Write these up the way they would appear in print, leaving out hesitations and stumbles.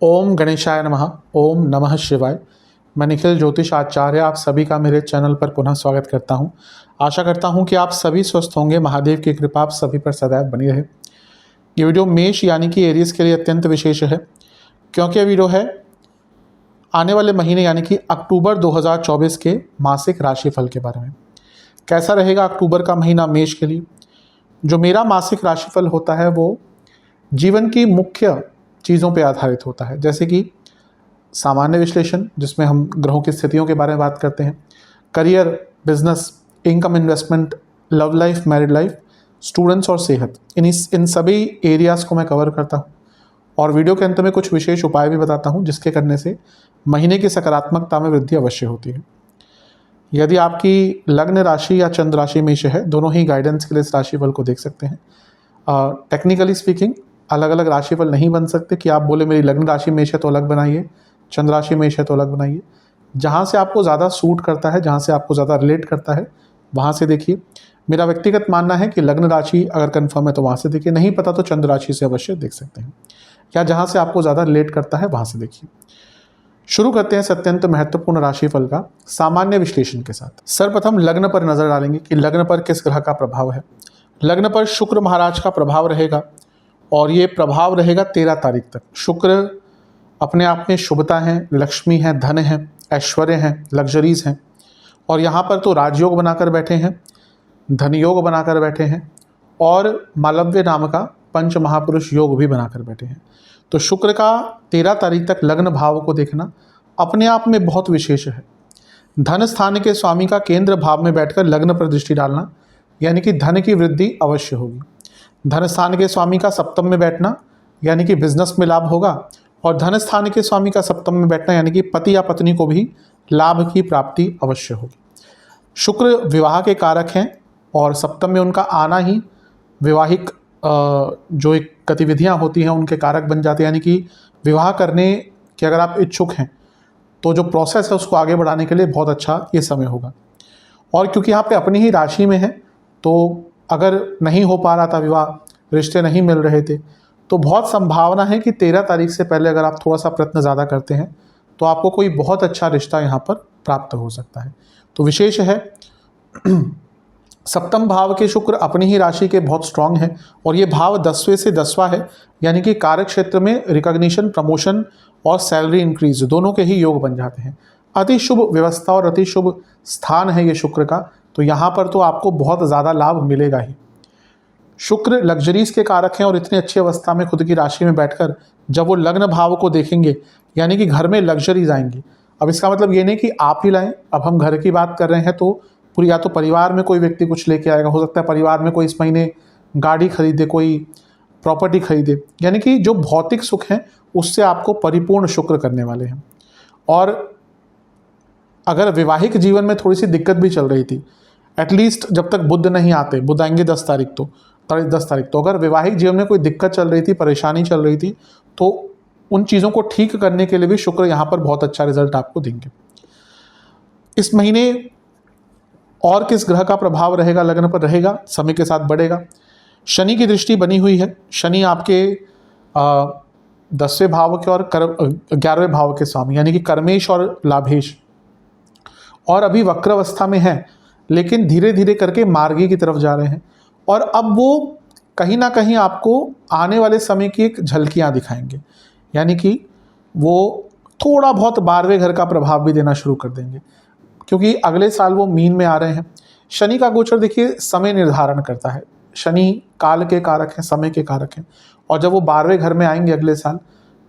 ओम गणेशाय नमः। ओम नमः शिवाय। मैं निखिल ज्योतिष आचार्य आप सभी का मेरे चैनल पर पुनः स्वागत करता हूं। आशा करता हूं कि आप सभी स्वस्थ होंगे। महादेव की कृपा आप सभी पर सदैव बनी रहे। ये वीडियो मेष यानी कि एरीज के लिए अत्यंत विशेष है, क्योंकि ये वीडियो है आने वाले महीने यानी कि अक्टूबर 2024 के मासिक राशिफल के बारे में। कैसा रहेगा अक्टूबर का महीना मेष के लिए। जो मेरा मासिक राशिफल होता है वो जीवन की मुख्य चीज़ों पर आधारित होता है, जैसे कि सामान्य विश्लेषण जिसमें हम ग्रहों की स्थितियों के बारे में बात करते हैं, career, business, income, investment, love life, married life, students और सेहत, इन सभी एरियाज़ को मैं कवर करता हूँ। और वीडियो के अंत में कुछ विशेष उपाय भी बताता हूँ जिसके करने से महीने की सकारात्मकता में वृद्धि अवश्य होती है। यदि आपकी लग्न राशि या चंद्र राशि मेष है, दोनों ही गाइडेंस के लिए इस राशिफल को देख सकते हैं। टेक्निकली स्पीकिंग अलग अलग राशिफल नहीं बन सकते कि आप बोले मेरी लग्न राशि मेष है तो अलग बनाइए, चंद्र राशि मेष है तो अलग बनाइए। जहाँ से आपको ज़्यादा सूट करता है, जहाँ से आपको ज़्यादा रिलेट करता है, वहाँ से देखिए। मेरा व्यक्तिगत मानना है कि लग्न राशि अगर कंफर्म है तो वहाँ से देखिए, नहीं पता तो चंद्र राशि से अवश्य देख सकते हैं, या जहाँ से आपको ज़्यादा रिलेट करता है वहाँ से देखिए। शुरू करते हैं इस अत्यंत महत्वपूर्ण राशिफल का सामान्य विश्लेषण के साथ। सर्वप्रथम लग्न पर नजर डालेंगे कि लग्न पर किस ग्रह का प्रभाव है। लग्न पर शुक्र महाराज का प्रभाव रहेगा और ये प्रभाव रहेगा 13 तारीख तक। शुक्र अपने आप में शुभता है, लक्ष्मी है, धन है, ऐश्वर्य है, लग्जरीज हैं, और यहाँ पर तो राजयोग बनाकर बैठे हैं, धन योग बनाकर बैठे हैं, और मालव्य नाम का पंच महापुरुष योग भी बनाकर बैठे हैं। तो शुक्र का 13 तारीख तक लग्न भाव को देखना अपने आप में बहुत विशेष है। धन स्थान के स्वामी का केंद्र भाव में बैठकर लग्न पर दृष्टि डालना यानी कि धन की वृद्धि अवश्य होगी। धन स्थान के स्वामी का सप्तम में बैठना यानी कि बिजनेस में लाभ होगा, और धन स्थान के स्वामी का सप्तम में बैठना यानी कि पति या पत्नी को भी लाभ की प्राप्ति अवश्य होगी। शुक्र विवाह के कारक हैं और सप्तम में उनका आना ही विवाहिक जो एक गतिविधियां होती हैं उनके कारक बन जाते हैं, यानी कि विवाह करने के अगर आप इच्छुक हैं तो जो प्रोसेस है उसको आगे बढ़ाने के लिए बहुत अच्छा ये समय होगा। और क्योंकि यहाँ पे अपनी ही राशि में है तो अगर नहीं हो पा रहा था विवाह, रिश्ते नहीं मिल रहे थे, तो बहुत संभावना है कि 13 तारीख से पहले अगर आप थोड़ा सा प्रयत्न ज़्यादा करते हैं तो आपको कोई बहुत अच्छा रिश्ता यहाँ पर प्राप्त हो सकता है। तो विशेष है। सप्तम भाव के शुक्र अपनी ही राशि के बहुत स्ट्रांग है और ये भाव 10वें से 10वां है, यानी कि कार्य क्षेत्र में रिकॉग्निशन, प्रमोशन और सैलरी इंक्रीज दोनों के ही योग बन जाते हैं। अति शुभ व्यवस्था और अति शुभ स्थान है ये शुक्र का, तो यहाँ पर तो आपको बहुत ज़्यादा लाभ मिलेगा ही। शुक्र लग्जरीज के कारक हैं और इतनी अच्छी अवस्था में खुद की राशि में बैठकर जब वो लग्न भाव को देखेंगे यानी कि घर में लग्जरीज आएंगी। अब इसका मतलब ये नहीं कि आप ही लाएं, अब हम घर की बात कर रहे हैं तो पूरी, या तो परिवार में कोई व्यक्ति कुछ लेके आएगा, हो सकता है परिवार में कोई इस महीने गाड़ी खरीदे, कोई प्रॉपर्टी खरीदे, यानी कि जो भौतिक सुख हैं उससे आपको परिपूर्ण शुक्र करने वाले हैं। और अगर वैवाहिक जीवन में थोड़ी सी दिक्कत भी चल रही थी, एटलीस्ट जब तक बुध नहीं आते, बुध आएंगे 10 तारीख, तो अगर वैवाहिक जीवन में कोई दिक्कत चल रही थी, परेशानी चल रही थी, तो उन चीज़ों को ठीक करने के लिए भी शुक्र यहाँ पर बहुत अच्छा रिजल्ट आपको देंगे। इस महीने और किस ग्रह का प्रभाव रहेगा लग्न पर रहेगा, समय के साथ बढ़ेगा। शनि की दृष्टि बनी हुई है। शनि आपके 10वें भाव के और 11वें भाव के स्वामी यानी कि कर्मेश और लाभेश, और अभी वक्र अवस्था में है लेकिन धीरे धीरे करके मार्गी की तरफ जा रहे हैं, और अब वो कहीं ना कहीं आपको आने वाले समय की एक झलकियाँ दिखाएंगे, यानी कि वो थोड़ा बहुत 12वें घर का प्रभाव भी देना शुरू कर देंगे, क्योंकि अगले साल वो मीन में आ रहे हैं। शनि का गोचर देखिए समय निर्धारण करता है। शनि काल के कारक हैं, समय के कारक हैं, और जब वो 12वें घर में आएंगे अगले साल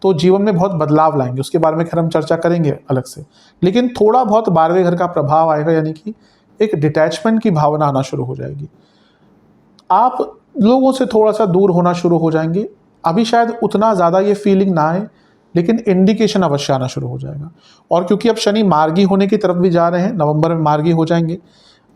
तो जीवन में बहुत बदलाव लाएंगे। उसके बारे में खैर हम चर्चा करेंगे अलग से, लेकिन थोड़ा बहुत 12वें घर का प्रभाव आएगा, यानी कि एक डिटैचमेंट की भावना आना शुरू हो जाएगी। आप लोगों से थोड़ा सा दूर होना शुरू हो जाएंगे। अभी शायद उतना ज़्यादा ये फीलिंग ना आए, लेकिन इंडिकेशन अवश्य आना शुरू हो जाएगा। और क्योंकि अब शनि मार्गी होने की तरफ भी जा रहे हैं, नवंबर में मार्गी हो जाएंगे,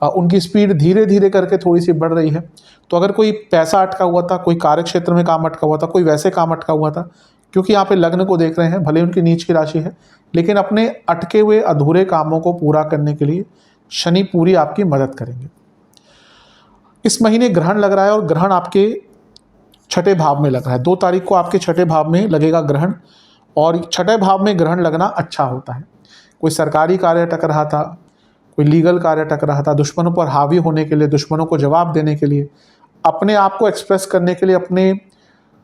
उनकी स्पीड धीरे धीरे करके थोड़ी सी बढ़ रही है। तो अगर कोई पैसा अटका हुआ था, कोई कार्य क्षेत्र में काम अटका हुआ था, कोई वैसे काम अटका हुआ था, क्योंकि यहाँ पे लग्न को देख रहे हैं, भले उनकी नीच की राशि है, लेकिन अपने अटके हुए अधूरे कामों को पूरा करने के लिए शनि पूरी आपकी मदद करेंगे। इस महीने ग्रहण लग रहा है और ग्रहण आपके छठे भाव में लग रहा है। 2 तारीख को आपके छठे भाव में लगेगा ग्रहण, और छठे भाव में ग्रहण लगना अच्छा होता है। कोई सरकारी कार्य अटक रहा था, कोई लीगल कार्य अटक रहा था, दुश्मनों पर हावी होने के लिए, दुश्मनों को जवाब देने के लिए, अपने आप को एक्सप्रेस करने के लिए, अपने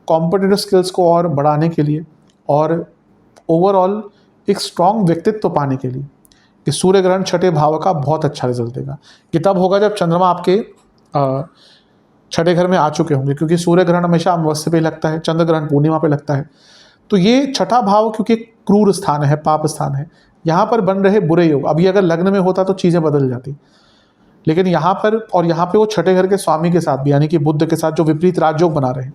कॉम्पिटिटिव स्किल्स को और बढ़ाने के लिए, और ओवरऑल एक स्ट्रॉन्ग व्यक्तित्व पाने के लिए, कि सूर्य ग्रहण छठे भाव का बहुत अच्छा रिजल्ट देगा। ये तब होगा जब चंद्रमा आपके छठे घर में आ चुके होंगे, क्योंकि सूर्य ग्रहण हमेशा अमावस्या पे लगता है, चंद्र ग्रहण पूर्णिमा पे लगता है। तो ये छठा भाव क्योंकि क्रूर स्थान है, पाप स्थान है, यहाँ पर बन रहे बुरे योग। अभी अगर लग्न में होता तो चीज़ें बदल जाती, लेकिन यहाँ पर, और यहाँ पे वो छठे घर के स्वामी के साथ भी, यानी कि बुध के साथ जो विपरीत राजयोग बना रहे हैं,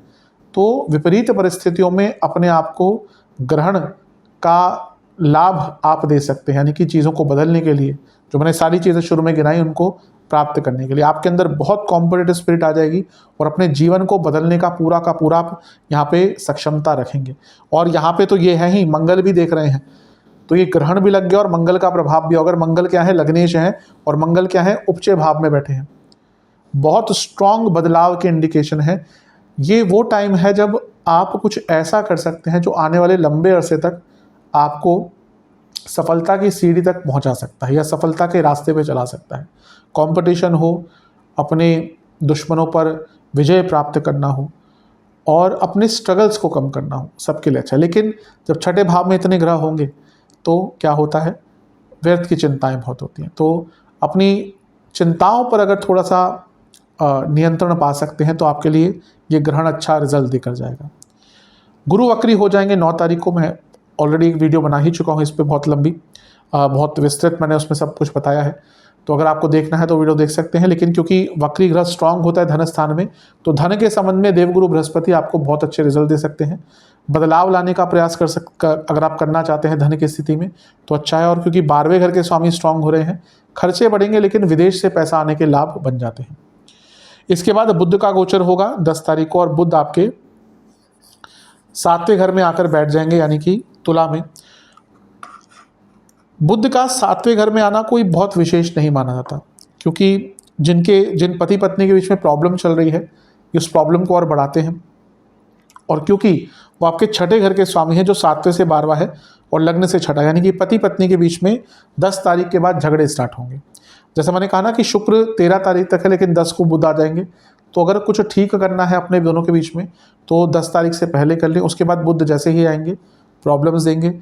तो विपरीत परिस्थितियों में अपने आप को ग्रहण का लाभ आप दे सकते हैं, यानी कि चीज़ों को बदलने के लिए, जो मैंने सारी चीज़ें शुरू में गिनाई उनको प्राप्त करने के लिए आपके अंदर बहुत कॉम्पिटिटिव स्पिरिट आ जाएगी, और अपने जीवन को बदलने का पूरा आप यहाँ पे सक्षमता रखेंगे। और यहाँ पे तो ये है ही, मंगल भी देख रहे हैं, तो ये ग्रहण भी लग गया और मंगल का प्रभाव भी। अगर मंगल क्या है, लग्नेश है, और मंगल क्या है, उपचय भाव में बैठे हैं, बहुत स्ट्रांग बदलाव के इंडिकेशन है। ये वो टाइम है जब आप कुछ ऐसा कर सकते हैं जो आने वाले लंबे अरसे तक आपको सफलता की सीढ़ी तक पहुंचा सकता है, या सफलता के रास्ते पे चला सकता है। कंपटीशन हो, अपने दुश्मनों पर विजय प्राप्त करना हो, और अपने स्ट्रगल्स को कम करना हो, सबके लिए अच्छा। लेकिन जब छठे भाव में इतने ग्रह होंगे तो क्या होता है, व्यर्थ की चिंताएं बहुत होती हैं। तो अपनी चिंताओं पर अगर थोड़ा सा नियंत्रण पा सकते हैं तो आपके लिए ये ग्रहण अच्छा रिजल्ट देकर जाएगा। गुरु वक्री हो जाएंगे 9 तारीख को। मैं ऑलरेडी एक वीडियो बना ही चुका हूँ इस पर, बहुत लंबी, बहुत विस्तृत, मैंने उसमें सब कुछ बताया है। तो अगर आपको देखना है तो वीडियो देख सकते हैं। लेकिन क्योंकि वक्री ग्रह स्ट्रांग होता है धन स्थान में, तो धन के संबंध में देवगुरु बृहस्पति आपको बहुत अच्छे रिजल्ट दे सकते हैं। बदलाव लाने का प्रयास अगर आप करना चाहते हैं धन की स्थिति में तो अच्छा है। और क्योंकि 12वें घर के स्वामी स्ट्रांग हो रहे हैं, खर्चे बढ़ेंगे लेकिन विदेश से पैसा आने के लाभ बन जाते हैं। इसके बाद बुध का गोचर होगा 10 तारीख को, और बुध आपके 7वें घर में आकर बैठ जाएंगे, यानी कि तुला में। बुध का 7वें घर में आना कोई बहुत विशेष नहीं माना जाता, क्योंकि जिन पति पत्नी के बीच में प्रॉब्लम चल रही है, उस प्रॉब्लम को और बढ़ाते हैं। और क्योंकि वो आपके छठे घर के स्वामी हैं, जो 7वें से 12वां है, और लग्न से छठा, यानी कि पति पत्नी के बीच में 10 तारीख के बाद झगड़े स्टार्ट होंगे। जैसे मैंने कहा ना कि शुक्र 13 तारीख तक है, लेकिन 10 को बुध आ जाएंगे। तो अगर कुछ ठीक करना है अपने दोनों के बीच में तो 10 तारीख से पहले कर लें। उसके बाद बुध जैसे ही आएंगे प्रॉब्लम्स देंगे,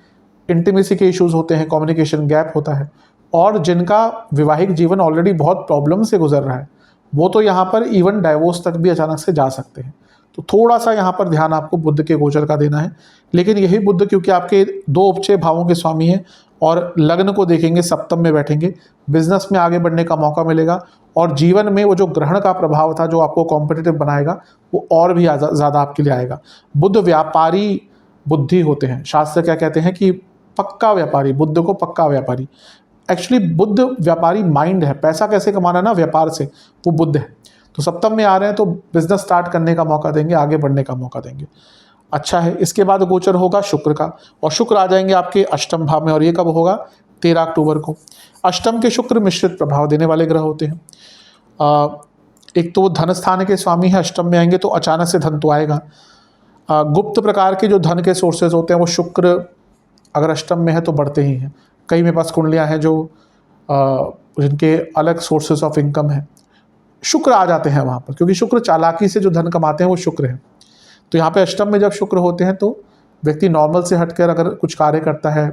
इंटीमेसी के इश्यूज होते हैं, कम्युनिकेशन गैप होता है। और जिनका वैवाहिक जीवन ऑलरेडी बहुत प्रॉब्लम से गुजर रहा है, वो तो यहाँ पर इवन डाइवोर्स तक भी अचानक से जा सकते हैं। तो थोड़ा सा यहाँ पर ध्यान आपको बुध के गोचर का देना है। लेकिन यही बुध क्योंकि आपके 2 उपचय भावों के स्वामी हैं, और लग्न को देखेंगे, सप्तम में बैठेंगे, बिजनेस में आगे बढ़ने का मौका मिलेगा। और जीवन में वो जो ग्रहण का प्रभाव था, जो आपको कॉम्पिटिटिव बनाएगा, वो और भी ज़्यादा आपके लिए आएगा। बुध व्यापारी बुद्धि होते हैं। शास्त्र क्या कहते हैं कि पक्का व्यापारी, बुध को पक्का व्यापारी। एक्चुअली बुध व्यापारी माइंड है, पैसा कैसे कमाना है ना व्यापार से, वो बुध है। तो सप्तम में आ रहे हैं तो बिजनेस स्टार्ट करने का मौका देंगे, आगे बढ़ने का मौका देंगे, अच्छा है। इसके बाद गोचर होगा शुक्र का, और शुक्र आ जाएंगे आपके अष्टम भाव में। और ये कब होगा, 13 अक्टूबर को। अष्टम के शुक्र मिश्रित प्रभाव देने वाले ग्रह होते हैं। एक तो वो धन स्थान के स्वामी है, अष्टम में आएंगे तो अचानक से धन तो आएगा। गुप्त प्रकार के जो धन के सोर्सेज होते हैं, वो शुक्र अगर अष्टम में है तो बढ़ते ही हैं। कई मेरे पास कुंडलियाँ हैं जो जिनके अलग सोर्सेज ऑफ इनकम है, शुक्र आ जाते हैं वहाँ पर, क्योंकि शुक्र चालाकी से जो धन कमाते हैं वो शुक्र है। तो यहाँ पे अष्टम में जब शुक्र होते हैं तो व्यक्ति नॉर्मल से हटकर अगर कुछ कार्य करता है,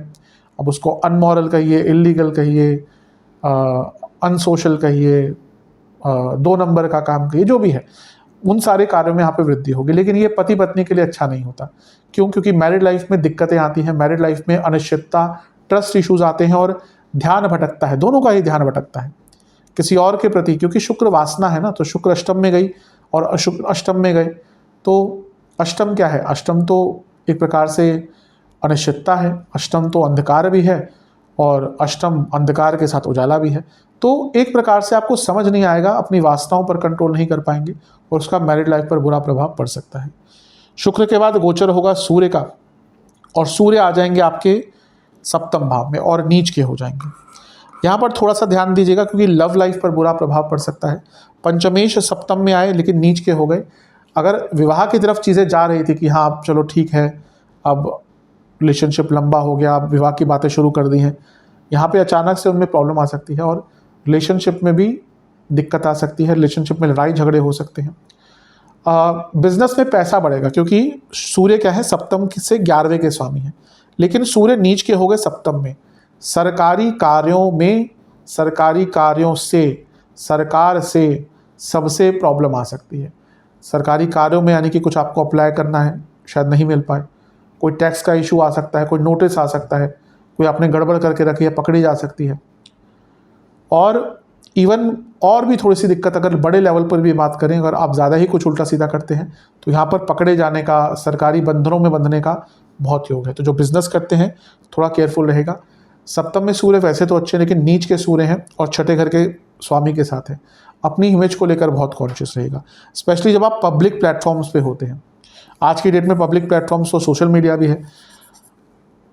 अब उसको अनमॉरल कहिए, इलीगल कहिए, अनसोशल कहिए, 2 नंबर का काम कहिए, जो भी है, उन सारे कार्यों में यहाँ पे वृद्धि होगी। लेकिन ये पति पत्नी के लिए अच्छा नहीं होता। क्यों? क्योंकि मैरिड लाइफ में दिक्कतें आती हैं, मैरिड लाइफ में अनिश्चितता, ट्रस्ट इश्यूज आते हैं, और ध्यान भटकता है, दोनों का ही ध्यान भटकता है किसी और के प्रति, क्योंकि शुक्र वासना है ना। तो शुक्र अष्टम में गई और शुक्र अष्टम में गए, तो अष्टम क्या है, अष्टम तो एक प्रकार से अनिश्चितता है, अष्टम तो अंधकार भी है, और अष्टम अंधकार के साथ उजाला भी है। तो एक प्रकार से आपको समझ नहीं आएगा, अपनी वासनाओं पर कंट्रोल नहीं कर पाएंगे, और उसका मैरिड लाइफ पर बुरा प्रभाव पड़ सकता है। शुक्र के बाद गोचर होगा सूर्य का, और सूर्य आ जाएंगे आपके सप्तम भाव में और नीच के हो जाएंगे। यहाँ पर थोड़ा सा ध्यान दीजिएगा, क्योंकि लव लाइफ पर बुरा प्रभाव पड़ सकता है। पंचमेश सप्तम में आए लेकिन नीच के हो गए। अगर विवाह की तरफ चीज़ें जा रही थी कि हाँ अब चलो ठीक है, अब रिलेशनशिप लंबा हो गया, अब विवाह की बातें शुरू कर दी हैं, यहाँ पे अचानक से उनमें प्रॉब्लम आ सकती है और रिलेशनशिप में भी दिक्कत आ सकती है, रिलेशनशिप में लड़ाई झगड़े हो सकते हैं। बिजनेस में पैसा बढ़ेगा क्योंकि सूर्य क्या है, सप्तम से 11वें के स्वामी हैं, लेकिन सूर्य नीच के हो गए सप्तम में। सरकारी कार्यों में, सरकारी कार्यों से, सरकार से सबसे प्रॉब्लम आ सकती है। सरकारी कार्यों में यानी कि कुछ आपको अप्लाई करना है, शायद नहीं मिल पाए, कोई टैक्स का इशू आ सकता है, कोई नोटिस आ सकता है, कोई आपने गड़बड़ करके रखी है, पकड़ी जा सकती है। और इवन और भी थोड़ी सी दिक्कत, अगर बड़े लेवल पर भी बात करें, अगर आप ज़्यादा ही कुछ उल्टा सीधा करते हैं तो यहाँ पर पकड़े जाने का, सरकारी बंधनों में बंधने का बहुत योग है। तो जो बिजनेस करते हैं थोड़ा केयरफुल रहेगा। सप्तम में सूर्य वैसे तो अच्छे, लेकिन नीच के सूर्य हैं और छठे घर के स्वामी के साथ है। अपनी इमेज को लेकर बहुत कॉन्शियस रहेगा, स्पेशली जब आप पब्लिक प्लेटफॉर्म्स पे होते हैं। आज की डेट में पब्लिक प्लेटफॉर्म्स तो सोशल मीडिया भी है।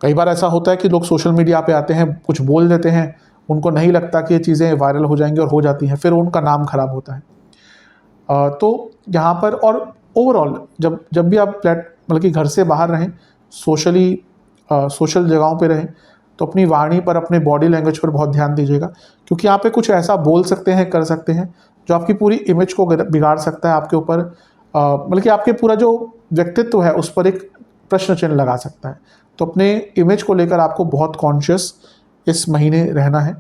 कई बार ऐसा होता है कि लोग सोशल मीडिया पे आते हैं, कुछ बोल देते हैं, उनको नहीं लगता कि ये चीज़ें वायरल हो जाएंगी और हो जाती हैं, फिर उनका नाम खराब होता है। तो यहाँ पर और ओवरऑल जब भी आप मतलब कि घर से बाहर रहें, सोशल जगहों पे रहें, तो अपनी वाणी पर, अपने बॉडी लैंग्वेज पर बहुत ध्यान दीजिएगा, क्योंकि यहाँ पे कुछ ऐसा बोल सकते हैं, कर सकते हैं जो आपकी पूरी इमेज को बिगाड़ सकता है, आपके ऊपर मतलब कि आपके पूरा जो व्यक्तित्व है उस पर एक प्रश्न चिन्ह लगा सकता है। तो अपने इमेज को लेकर आपको बहुत कॉन्शियस इस महीने रहना है।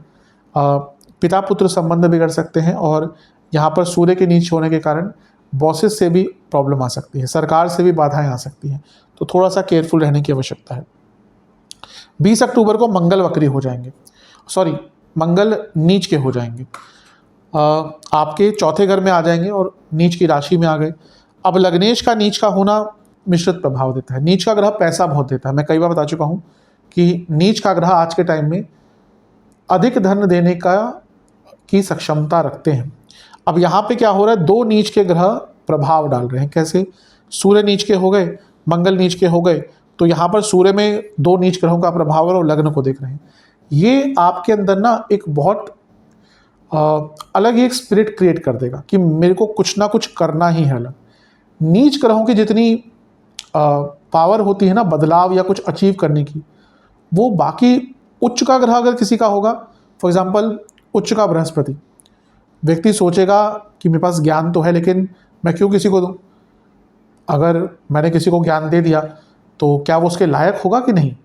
पिता पुत्र संबंध बिगड़ सकते हैं और यहाँ पर सूर्य के नीच होने के कारण बॉसेस से भी प्रॉब्लम आ सकती है, सरकार से भी बाधाएं आ सकती हैं, तो थोड़ा सा केयरफुल रहने की आवश्यकता है। 20 अक्टूबर को मंगल वक्री हो जाएंगे, मंगल नीच के हो जाएंगे, आपके चौथे घर में आ जाएंगे और नीच की राशि में आ गए। अब लग्नेश का नीच का होना मिश्रित प्रभाव देता है। नीच का ग्रह पैसा बहुत देता है, मैं कई बार बता चुका हूँ कि नीच का ग्रह आज के टाइम में अधिक धन देने की सक्षमता रखते हैं। अब यहाँ पे क्या हो रहा है, दो नीच के ग्रह प्रभाव डाल रहे हैं। कैसे? सूर्य नीच के हो गए, मंगल नीच के हो गए, तो यहाँ पर सूर्य में दो नीच ग्रहों का प्रभाव है और लग्न को देख रहे हैं। ये आपके अंदर ना एक बहुत अलग ही एक स्पिरिट क्रिएट कर देगा कि मेरे को कुछ ना कुछ करना ही है अलग। नीच ग्रहों की जितनी पावर होती है ना बदलाव या कुछ अचीव करने की, वो बाकी उच्च का ग्रह अगर किसी का होगा, फॉर एग्जांपल उच्च का बृहस्पति, व्यक्ति सोचेगा कि मेरे पास ज्ञान तो है लेकिन मैं क्यों किसी को दूं, अगर मैंने किसी को ज्ञान दे दिया तो क्या वो उसके लायक होगा कि नहीं।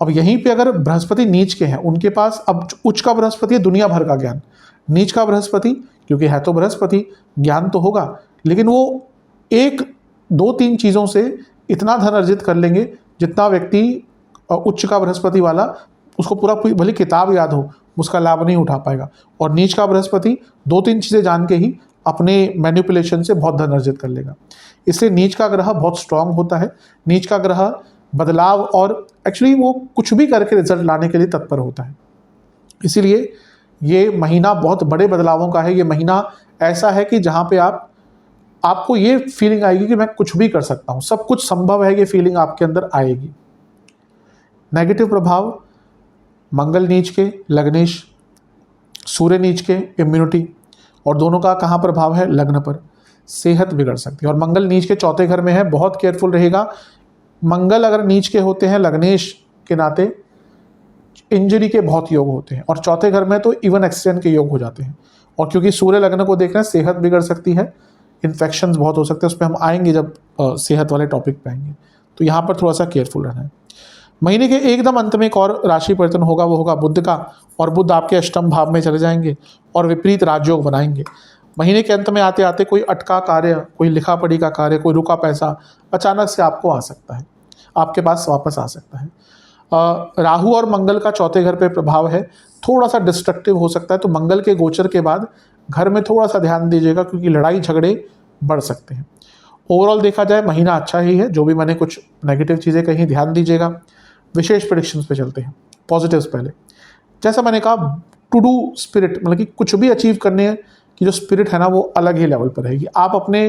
अब यहीं पे अगर बृहस्पति नीच के हैं, उनके पास अब उच्च का बृहस्पति है दुनिया भर का ज्ञान, नीच का बृहस्पति क्योंकि है तो बृहस्पति, ज्ञान तो होगा लेकिन वो एक दो तीन चीज़ों से इतना धन अर्जित कर लेंगे जितना व्यक्ति उच्च का बृहस्पति वाला, उसको पूरा भले किताब याद हो, उसका लाभ नहीं उठा पाएगा। और नीच का बृहस्पति दो तीन चीज़ें जान के ही अपने मैनिपुलेशन से बहुत धन अर्जित कर लेगा। इसलिए नीच का ग्रह बहुत स्ट्रांग होता है। नीच का ग्रह बदलाव और एक्चुअली वो कुछ भी करके रिजल्ट लाने के लिए तत्पर होता है। इसीलिए ये महीना बहुत बड़े बदलावों का है। ये महीना ऐसा है कि जहाँ पे आपको ये फीलिंग आएगी कि मैं कुछ भी कर सकता हूँ, सब कुछ संभव है, ये फीलिंग आपके अंदर आएगी। नेगेटिव प्रभाव मंगल नीच के, लग्नेश, सूर्य नीच के, इम्यूनिटी, और दोनों का कहाँ प्रभाव है? लग्न पर। सेहत बिगड़ सकती है और मंगल नीच के चौथे घर में है, बहुत केयरफुल रहेगा। मंगल अगर नीच के होते हैं लग्नेश के नाते इंजरी के बहुत योग होते हैं और चौथे घर में तो इवन एक्सीडेंट के योग हो जाते हैं। और क्योंकि सूर्य लग्न को देख रहे हैं, सेहत बिगड़ सकती है, इन्फेक्शंस बहुत हो सकते हैं, उस पर हम आएंगे जब सेहत वाले टॉपिक पे आएंगे। तो यहाँ पर थोड़ा सा केयरफुल रहना है। महीने के एकदम अंत में एक और राशि परिवर्तन होगा, वो होगा बुध का, और बुध आपके अष्टम भाव में चले जाएंगे और विपरीत राजयोग बनाएंगे। महीने के अंत में आते आते कोई अटका कार्य, कोई लिखा पढ़ी का कार्य, कोई रुका पैसा अचानक से आपको आ सकता है, आपके पास वापस आ सकता है। राहु और मंगल का चौथे घर पे प्रभाव है, थोड़ा सा डिस्ट्रक्टिव हो सकता है। तो मंगल के गोचर के बाद घर में थोड़ा सा ध्यान दीजिएगा क्योंकि लड़ाई झगड़े बढ़ सकते हैं। ओवरऑल देखा जाए महीना अच्छा ही है। जो भी मैंने कुछ नेगेटिव चीज़ें कहीं ध्यान दीजिएगा। विशेष प्रेडिक्शंस पे चलते हैं, पॉजिटिव्स पहले। जैसा मैंने कहा, टू डू स्पिरिट, मतलब कि कुछ भी अचीव करने की जो स्पिरिट है ना, वो अलग ही लेवल पर रहेगी। आप अपने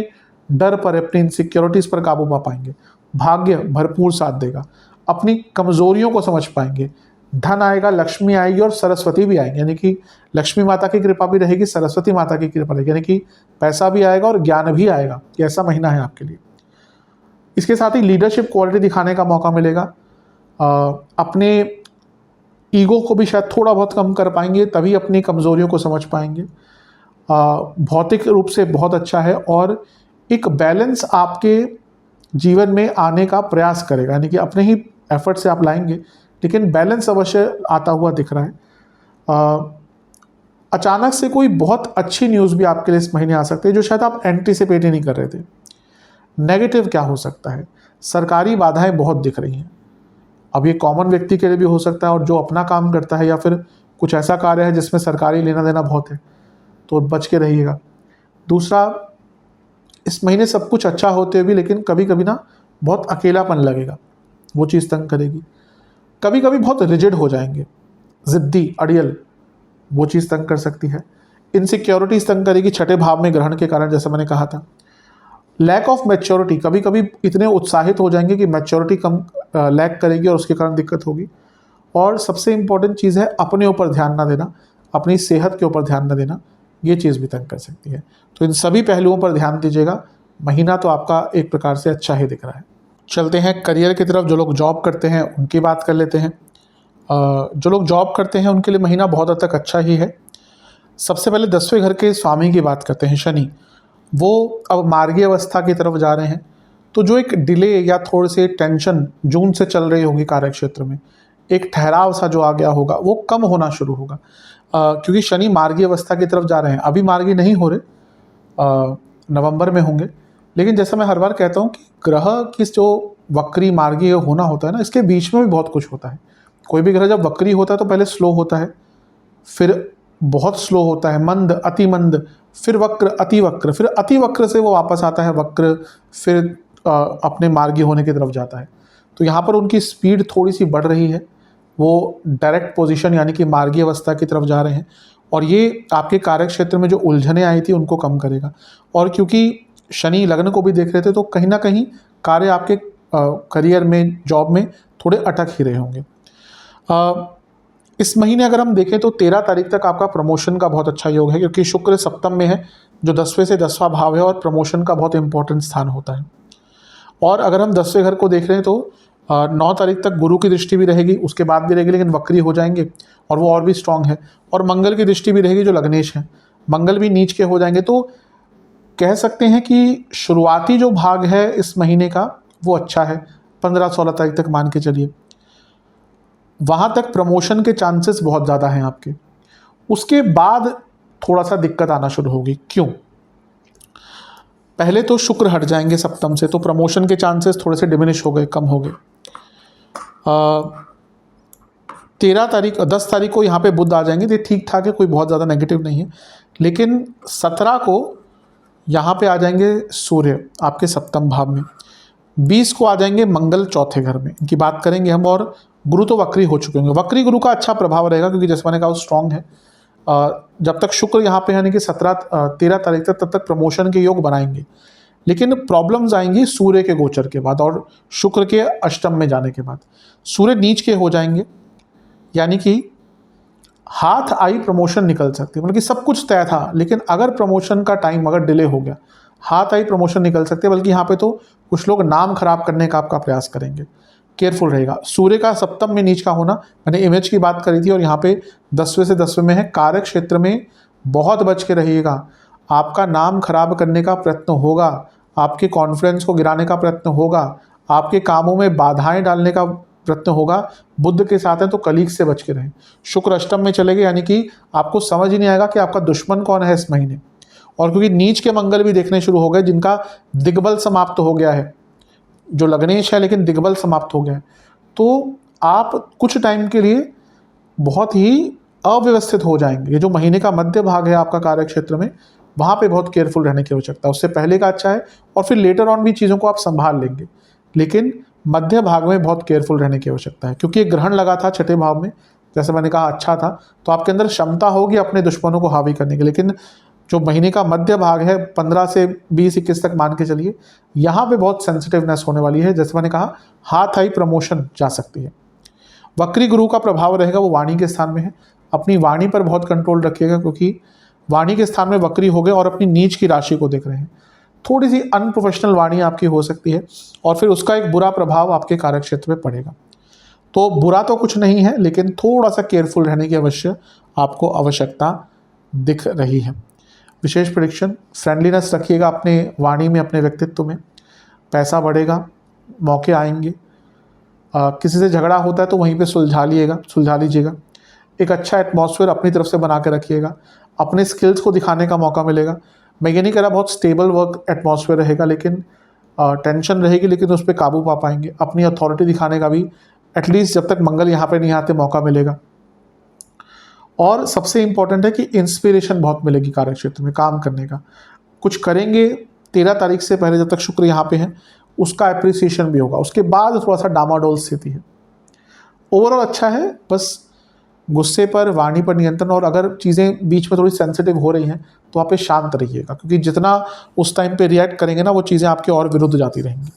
डर पर, अपनी इनसिक्योरिटीज़ पर काबू पा पाएंगे। भाग्य भरपूर साथ देगा। अपनी कमज़ोरियों को समझ पाएंगे। धन आएगा, लक्ष्मी आएगी और सरस्वती भी आएगी, यानी कि लक्ष्मी माता की कृपा भी रहेगी, सरस्वती माता की कृपा रहेगी, यानी कि पैसा भी आएगा और ज्ञान भी आएगा। ये ऐसा महीना है आपके लिए। इसके साथ ही लीडरशिप क्वालिटी दिखाने का मौका मिलेगा। अपने ईगो को भी शायद थोड़ा बहुत कम कर पाएंगे, तभी अपनी कमज़ोरियों को समझ पाएंगे। भौतिक रूप से बहुत अच्छा है और एक बैलेंस आपके जीवन में आने का प्रयास करेगा, यानी कि अपने ही एफर्ट से आप लाएंगे, लेकिन बैलेंस अवश्य आता हुआ दिख रहा है। अचानक से कोई बहुत अच्छी न्यूज़ भी आपके लिए इस महीने आ सकती है जो शायद आप एंटिसिपेट ही नहीं कर रहे थे। नेगेटिव क्या हो सकता है? सरकारी बाधाएं बहुत दिख रही हैं। अब ये कॉमन व्यक्ति के लिए भी हो सकता है और जो अपना काम करता है या फिर कुछ ऐसा कार्य है जिसमें सरकारी लेना देना बहुत है, तो बच के रहिएगा। दूसरा, इस महीने सब कुछ अच्छा होते हुए भी लेकिन कभी कभी ना बहुत अकेलापन लगेगा, वो चीज़ तंग करेगी। कभी कभी बहुत रिजिड हो जाएंगे, ज़िद्दी, अड़ियल, वो चीज़ तंग कर सकती है। इनसिक्योरिटीज तंग करेगी, छठे भाव में ग्रहण के कारण, जैसे मैंने कहा था। लैक ऑफ मैच्योरिटी, कभी कभी इतने उत्साहित हो जाएंगे कि मैच्योरिटी कम लैक करेगी और उसके कारण दिक्कत होगी। और सबसे इम्पोर्टेंट चीज़ है अपने ऊपर ध्यान ना देना, अपनी सेहत के ऊपर ध्यान ना देना, ये चीज़ भी तंग कर सकती है। तो इन सभी पहलुओं पर ध्यान दीजिएगा। महीना तो आपका एक प्रकार से अच्छा ही दिख रहा है। चलते हैं करियर की तरफ। जो लोग जॉब करते हैं उनकी बात कर लेते हैं। जो लोग जॉब करते हैं उनके लिए महीना बहुत हद तक अच्छा ही है। सबसे पहले 10वें घर के स्वामी की बात करते हैं, शनि। वो अब मार्गीय अवस्था की तरफ जा रहे हैं, तो जो एक डिले या थोड़े से टेंशन जून से चल रही होगी कार्य क्षेत्र में, एक ठहराव सा जो आ गया होगा, वो कम होना शुरू होगा। क्योंकि शनि मार्गीय अवस्था की तरफ जा रहे हैं। अभी मार्गी नहीं हो रहे, नवंबर में होंगे। लेकिन जैसा मैं हर बार कहता हूँ कि ग्रह की जो वक्री मार्गीय होना होता है ना, इसके बीच में भी बहुत कुछ होता है। कोई भी ग्रह जब वक्री होता है तो पहले स्लो होता है, फिर बहुत स्लो होता है, मंद, अति मंद, फिर वक्र, अति वक्र, फिर अति वक्र से वो वापस आता है वक्र, फिर अपने मार्गी होने की तरफ जाता है। तो यहाँ पर उनकी स्पीड थोड़ी सी बढ़ रही है, वो डायरेक्ट पोजीशन यानी कि मार्गी अवस्था की तरफ जा रहे हैं, और ये आपके कार्य क्षेत्र में जो उलझने आई थी उनको कम करेगा। और क्योंकि शनि लग्न को भी देख रहे थे, तो कहीं ना कहीं कार्य आपके करियर में, जॉब में थोड़े अटक ही रहे होंगे। इस महीने अगर हम देखें तो 13 तारीख तक आपका प्रमोशन का बहुत अच्छा योग है, क्योंकि शुक्र सप्तम में है, जो 10वें से 10वां भाव है और प्रमोशन का बहुत इंपॉर्टेंट स्थान होता है। और अगर हम 10वें घर को देख रहे हैं तो 9 तारीख तक गुरु की दृष्टि भी रहेगी, उसके बाद भी रहेगी, लेकिन वक्री हो जाएंगे और वो और भी स्ट्रांग है। और मंगल की दृष्टि भी रहेगी, जो लग्नेश है, मंगल भी नीच के हो जाएंगे। तो कह सकते हैं कि शुरुआती जो भाग है इस महीने का वो अच्छा है, 15-16 तारीख तक मान के चलिए। वहाँ तक प्रमोशन के चांसेस बहुत ज़्यादा हैं आपके। उसके बाद थोड़ा सा दिक्कत आना शुरू होगी। क्यों? पहले तो शुक्र हट जाएंगे सप्तम से, तो प्रमोशन के चांसेस थोड़े से डिमिनिश हो गए, कम हो गए। 10 तारीख को यहाँ पे बुध आ जाएंगे, तो ठीक ठाक है, कोई बहुत ज़्यादा नेगेटिव नहीं है। लेकिन 17 को यहाँ पे आ जाएंगे सूर्य आपके सप्तम भाव में। 20 को आ जाएंगे मंगल चौथे घर में, इनकी बात करेंगे हम। और गुरु तो वक्री हो चुके होंगे। वक्री गुरु का अच्छा प्रभाव रहेगा, क्योंकि जैसे मैंने कहा वो स्ट्रांग है। जब तक शुक्र यहाँ पे यानी कि 13 तारीख तक, तब तक प्रमोशन के योग बनाएंगे। लेकिन प्रॉब्लम्स आएंगी सूर्य के गोचर के बाद और शुक्र के अष्टम में जाने के बाद। सूर्य नीच के हो जाएंगे, यानी कि हाथ आई प्रमोशन निकल सकती है। मतलब कि सब कुछ तय था, लेकिन अगर प्रमोशन का टाइम अगर डिले हो गया, हाथ आई प्रमोशन निकल सकती है। बल्कि यहाँ पे तो कुछ लोग नाम खराब करने का आपका प्रयास करेंगे, केयरफुल रहेगा। सूर्य का सप्तम में नीच का होना, मैंने इमेज की बात करी थी, और यहाँ पे 10वें से 10वें में है। कार्य क्षेत्र में बहुत बच के रहिएगा। आपका नाम खराब करने का प्रयत्न होगा, आपके कॉन्फिडेंस को गिराने का प्रयत्न होगा, आपके कामों में बाधाएं डालने का प्रयत्न होगा। बुध के साथ है तो कलीग से बच के रहें। शुक्र अष्टम में चले गए, यानी कि आपको समझ ही नहीं आएगा कि आपका दुश्मन कौन है इस महीने। और क्योंकि नीच के मंगल भी देखने शुरू हो गए, जिनका दिग्बल समाप्त हो गया है, जो लग्नेश है लेकिन दिग्बल समाप्त हो गया है, तो आप कुछ टाइम के लिए बहुत ही अव्यवस्थित हो जाएंगे। ये जो महीने का मध्य भाग है आपका कार्य क्षेत्र में, वहाँ पे बहुत केयरफुल रहने की आवश्यकता है। उससे पहले का अच्छा है, और फिर लेटर ऑन भी चीज़ों को आप संभाल लेंगे, लेकिन मध्य भाग में बहुत केयरफुल रहने की आवश्यकता है। क्योंकि एक ग्रहण लगा था छठे भाव में, जैसे मैंने कहा अच्छा था, तो आपके अंदर क्षमता होगी अपने दुश्मनों को हावी करने की। लेकिन जो महीने का मध्य भाग है 15 से 20-21 तक मान के चलिए, यहाँ पे बहुत सेंसिटिवनेस होने वाली है। जैसे मैंने कहा, हाथ आई प्रमोशन जा सकती है। वक्री गुरु का प्रभाव रहेगा वो वाणी के स्थान में है, अपनी वाणी पर बहुत कंट्रोल रखिएगा, क्योंकि वाणी के स्थान में वक्री हो गए और अपनी नीच की राशि को देख रहे हैं। थोड़ी सी अनप्रोफेशनल वाणी आपकी हो सकती है और फिर उसका एक बुरा प्रभाव आपके कार्यक्षेत्र में पड़ेगा। तो बुरा तो कुछ नहीं है, लेकिन थोड़ा सा केयरफुल रहने की आपको आवश्यकता दिख रही है। विशेष प्रेडिक्शन, फ्रेंडलीनेस रखिएगा अपने वाणी में, अपने व्यक्तित्व में। पैसा बढ़ेगा, मौके आएंगे। किसी से झगड़ा होता है तो वहीं पे सुलझा लीजिएगा। एक अच्छा एटमॉस्फेयर अपनी तरफ से बना के रखिएगा, अपने स्किल्स को दिखाने का मौका मिलेगा। मैं ये नहीं कह रहा बहुत स्टेबल वर्क एटमॉस्फेयर रहेगा, लेकिन टेंशन रहेगी, लेकिन उस पर काबू पा पाएंगे। अपनी अथॉरिटी दिखाने का भी एटलीस्ट जब तक मंगल यहाँ पे नहीं आते मौका मिलेगा। और सबसे इम्पॉर्टेंट है कि इंस्पिरेशन बहुत मिलेगी कार्यक्षेत्र में काम करने का। कुछ करेंगे 13 तारीख से पहले, जब तक शुक्र यहाँ पे है, उसका अप्रिसिएशन भी होगा। उसके बाद थोड़ा सा डामाडोल स्थिति है। ओवरऑल अच्छा है, बस गुस्से पर, वाणी पर नियंत्रण, और अगर चीज़ें बीच में थोड़ी सेंसिटिव हो रही हैं तो आप पे शांत रहिएगा, क्योंकि जितना उस टाइम पे रिएक्ट करेंगे ना, वो चीज़ें आपके और विरुद्ध जाती रहेंगी।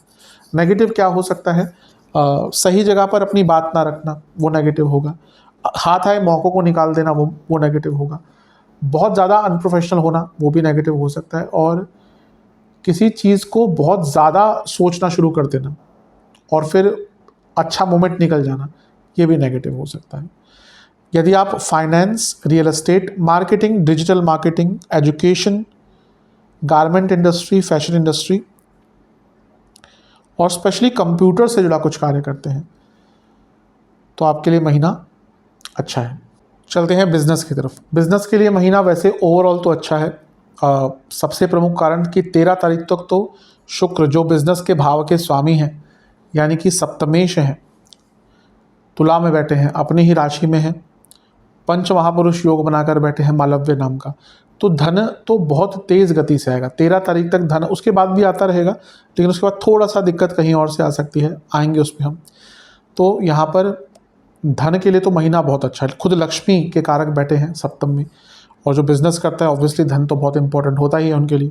नेगेटिव क्या हो सकता है? सही जगह पर अपनी बात ना रखना, वो नेगेटिव होगा। हाथ आए मौक़ों को निकाल देना, वो नेगेटिव होगा। बहुत ज़्यादा अनप्रोफेशनल होना, वो भी नेगेटिव हो सकता है। और किसी चीज़ को बहुत ज़्यादा सोचना शुरू कर देना और फिर अच्छा मोमेंट निकल जाना, ये भी नेगेटिव हो सकता है। यदि आप finance, real estate, marketing, digital marketing, education, garment industry, fashion industry और स्पेशली कंप्यूटर से जुड़ा कुछ कार्य करते हैं, तो आपके लिए महीना अच्छा है। चलते हैं बिजनेस की तरफ। बिजनेस के लिए महीना वैसे ओवरऑल तो अच्छा है। सबसे प्रमुख कारण कि 13 तारीख तक तो शुक्र, जो बिजनेस के भाव के स्वामी हैं, यानी कि सप्तमेश हैं, तुला में बैठे हैं, अपनी ही राशि में हैं, पंच महापुरुष योग बनाकर बैठे हैं मालव्य नाम का। तो धन तो बहुत तेज़ गति से आएगा 13 तारीख तक धन, उसके बाद भी आता रहेगा, लेकिन उसके बाद थोड़ा सा दिक्कत कहीं और से आ सकती है, आएंगे उस पर हम। तो यहाँ पर धन के लिए तो महीना बहुत अच्छा है। खुद लक्ष्मी के कारक बैठे हैं सप्तम में, और जो बिज़नेस करता है ऑब्वियसली धन तो बहुत इंपॉर्टेंट होता ही है उनके लिए।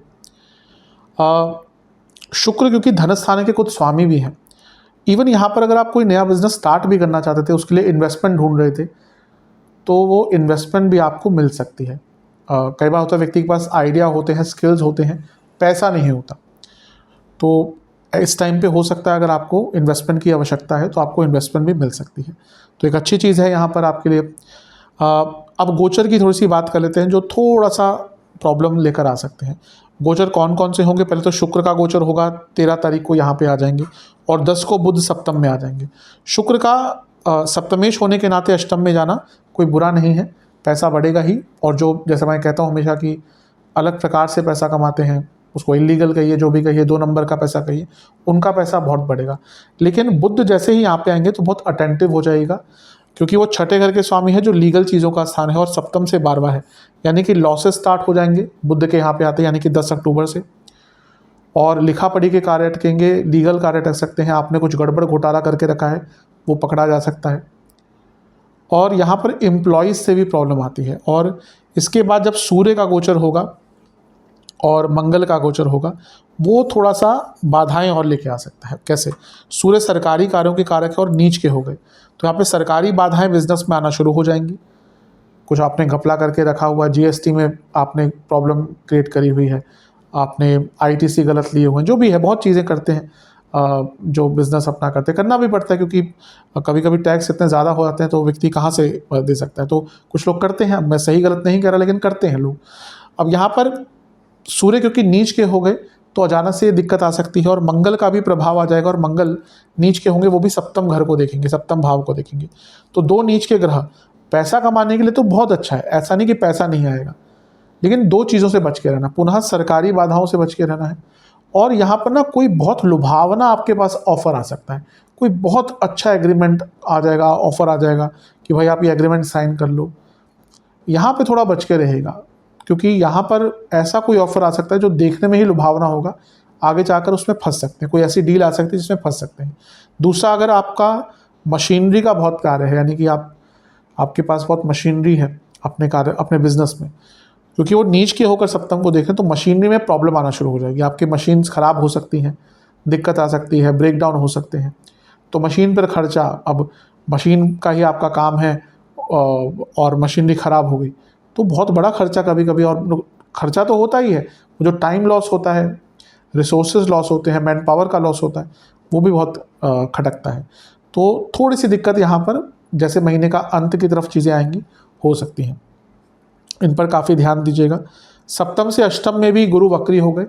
शुक्र क्योंकि धन स्थान के खुद स्वामी भी हैं। इवन यहाँ पर अगर आप कोई नया बिजनेस स्टार्ट भी करना चाहते थे, उसके लिए इन्वेस्टमेंट ढूंढ रहे थे, तो वो इन्वेस्टमेंट भी आपको मिल सकती है। कई बार होता है व्यक्ति के पास आइडिया होते हैं, स्किल्स होते हैं, पैसा नहीं होता, तो इस टाइम पे हो सकता है अगर आपको इन्वेस्टमेंट की आवश्यकता है तो आपको इन्वेस्टमेंट भी मिल सकती है। तो एक अच्छी चीज़ है यहाँ पर आपके लिए। अब गोचर की थोड़ी सी बात कर लेते हैं, जो थोड़ा सा प्रॉब्लम लेकर आ सकते हैं। गोचर कौन कौन से होंगे? पहले तो शुक्र का गोचर होगा, 13 तारीख को यहाँ पे आ जाएंगे, और 10 को बुध सप्तम में आ जाएंगे। शुक्र का सप्तमेश होने के नाते अष्टम में जाना कोई बुरा नहीं है, पैसा बढ़ेगा ही। और जो जैसे मैं कहता हूँ हमेशा कि अलग प्रकार से पैसा कमाते हैं, उसको इलीगल कहिए, जो भी कहिए, 2 नंबर का पैसा कहिए, उनका पैसा बहुत बढ़ेगा। लेकिन बुध जैसे ही यहाँ पे आएंगे तो बहुत अटेंटिव हो जाएगा, क्योंकि वो छठे घर के स्वामी है, जो लीगल चीज़ों का स्थान है, और सप्तम से 12वां है, यानी कि लॉसेस स्टार्ट हो जाएंगे बुध के यहाँ पे आते हैं, यानी कि 10 अक्टूबर से। और लिखा पढ़ी के कार्य अटकेंगे, लीगल कार्य अटक सकते हैं, आपने कुछ गड़बड़ घोटाला करके रखा है वो पकड़ा जा सकता है। और यहाँ पर एम्प्लॉयज़ से भी प्रॉब्लम आती है। और इसके बाद जब सूर्य का गोचर होगा और मंगल का गोचर होगा, वो थोड़ा सा बाधाएं और लेके आ सकता है। कैसे? सूर्य सरकारी कार्यों के कारक है और नीच के हो गए, तो यहाँ पे सरकारी बाधाएं बिजनेस में आना शुरू हो जाएंगी। कुछ आपने घपला करके रखा हुआ, जीएसटी में आपने प्रॉब्लम क्रिएट करी हुई है, आपने आईटीसी गलत लिए हुए हैं, जो भी है, बहुत चीज़ें करते हैं जो बिज़नेस अपना करते, करना भी पड़ता है, क्योंकि कभी कभी टैक्स इतने ज़्यादा हो जाते हैं तो व्यक्ति कहाँ से दे सकता है। तो कुछ लोग करते हैं, मैं सही गलत नहीं कह रहा, लेकिन करते हैं लोग। अब यहाँ पर सूर्य क्योंकि नीच के हो गए तो अचानक से दिक्कत आ सकती है, और मंगल का भी प्रभाव आ जाएगा, और मंगल नीच के होंगे, वो भी सप्तम घर को देखेंगे, सप्तम भाव को देखेंगे। तो 2 नीच के ग्रह पैसा कमाने के लिए तो बहुत अच्छा है, ऐसा नहीं कि पैसा नहीं आएगा, लेकिन 2 चीज़ों से बच के रहना, पुनः सरकारी बाधाओं से बच के रहना है। और यहाँ पर ना कोई बहुत लुभावना आपके पास ऑफर आ सकता है, कोई बहुत अच्छा एग्रीमेंट आ जाएगा, ऑफर आ जाएगा कि भाई आप ये एग्रीमेंट साइन कर लो। यहाँ पे थोड़ा बच के रहेगा, क्योंकि यहाँ पर ऐसा कोई ऑफर आ सकता है जो देखने में ही लुभावना होगा, आगे जाकर उसमें फंस सकते हैं, कोई ऐसी डील आ सकती है जिसमें फंस सकते हैं। दूसरा, अगर आपका मशीनरी का बहुत कार्य है, यानी कि आपके पास बहुत मशीनरी है अपने कार्य, अपने बिजनेस में, क्योंकि वो नीच के होकर सप्तम को देखें तो मशीनरी में प्रॉब्लम आना शुरू हो जाएगी, आपकी मशीन्स ख़राब हो सकती हैं, दिक्कत आ सकती है, ब्रेक डाउन हो सकते हैं, तो मशीन पर खर्चा। अब मशीन का ही आपका काम है और मशीनरी ख़राब हो गई तो बहुत बड़ा खर्चा कभी कभी, और खर्चा तो होता ही है, जो टाइम लॉस होता है, रिसोर्सेज लॉस होते हैं, मैन पावर का लॉस होता है, वो भी बहुत खटकता है। तो थोड़ी सी दिक्कत यहाँ पर जैसे महीने का अंत की तरफ चीज़ें आएंगी हो सकती हैं, इन पर काफ़ी ध्यान दीजिएगा। सप्तम से अष्टम में भी गुरु वक्री हो गए।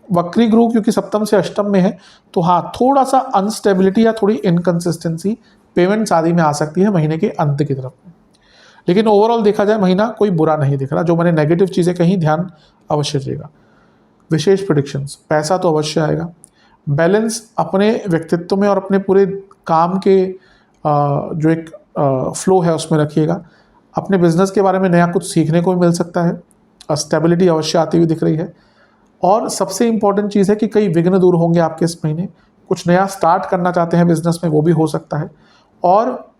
वक्री गुरु क्योंकि सप्तम से अष्टम में है तो हाँ, थोड़ा सा अनस्टेबिलिटी या थोड़ी इनकन्सिस्टेंसी पेमेंट्स आदि में आ सकती है महीने के अंत की तरफ में। लेकिन ओवरऑल देखा जाए महीना कोई बुरा नहीं दिख रहा। जो मैंने नेगेटिव चीज़ें कहीं ध्यान अवश्य देगा। विशेष प्रेडिक्शंस, पैसा तो अवश्य आएगा। बैलेंस अपने व्यक्तित्व में और अपने पूरे काम के जो एक फ्लो है उसमें रखिएगा। अपने बिजनेस के बारे में नया कुछ सीखने को भी मिल सकता है। स्टेबिलिटी अवश्य आती हुई दिख रही है। और सबसे इंपॉर्टेंट चीज़ है कि कई विघ्न दूर होंगे आपके इस महीने। कुछ नया स्टार्ट करना चाहते हैं बिजनेस में, वो भी हो सकता है। और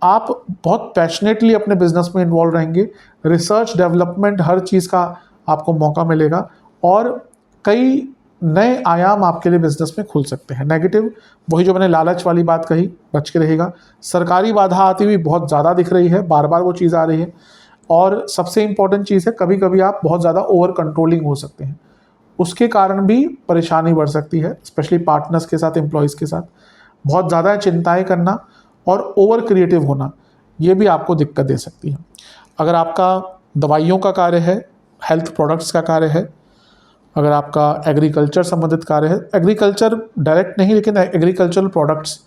आप बहुत पैशनेटली अपने बिजनेस में इन्वॉल्व रहेंगे। रिसर्च डेवलपमेंट हर चीज़ का आपको मौका मिलेगा और कई नए आयाम आपके लिए बिजनेस में खुल सकते हैं। नेगेटिव वही जो मैंने लालच वाली बात कही, बच के रहेगा। सरकारी बाधा आती हुई बहुत ज़्यादा दिख रही है, बार बार वो चीज़ आ रही है। और सबसे इम्पॉर्टेंट चीज़ है, कभी कभी आप बहुत ज़्यादा ओवर कंट्रोलिंग हो सकते हैं, उसके कारण भी परेशानी बढ़ सकती है। स्पेशली पार्टनर्स के साथ, एम्प्लॉयज़ के साथ बहुत ज़्यादा चिंताएं करना और ओवर क्रिएटिव होना, ये भी आपको दिक्कत दे सकती है। अगर आपका दवाइयों का कार्य है, हेल्थ प्रोडक्ट्स का कार्य है, अगर आपका एग्रीकल्चर संबंधित कार्य है, एग्रीकल्चर डायरेक्ट नहीं लेकिन एग्रीकल्चरल प्रोडक्ट्स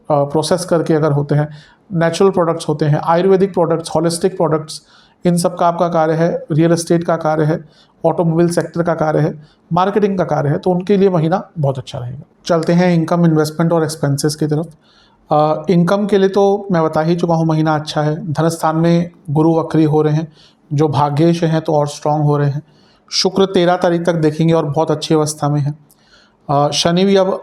प्रोसेस करके अगर होते हैं, नेचुरल प्रोडक्ट्स होते हैं, आयुर्वेदिक प्रोडक्ट्स, होलिस्टिक प्रोडक्ट्स, इन सब का आपका कार्य है, रियल एस्टेट का कार्य है, ऑटोमोबाइल सेक्टर का कार्य है, मार्केटिंग का कार्य है, तो उनके लिए महीना बहुत अच्छा रहेगा। चलते हैं इनकम, इन्वेस्टमेंट और एक्सपेंसेस की तरफ। इनकम के लिए तो मैं बता ही चुका हूँ, महीना अच्छा है। धन स्थान में गुरु वक्री हो रहे हैं, जो भाग्येश हैं तो और स्ट्रांग हो रहे हैं। शुक्र 13 तारीख तक देखेंगे और बहुत अच्छी अवस्था में है। शनि भी अब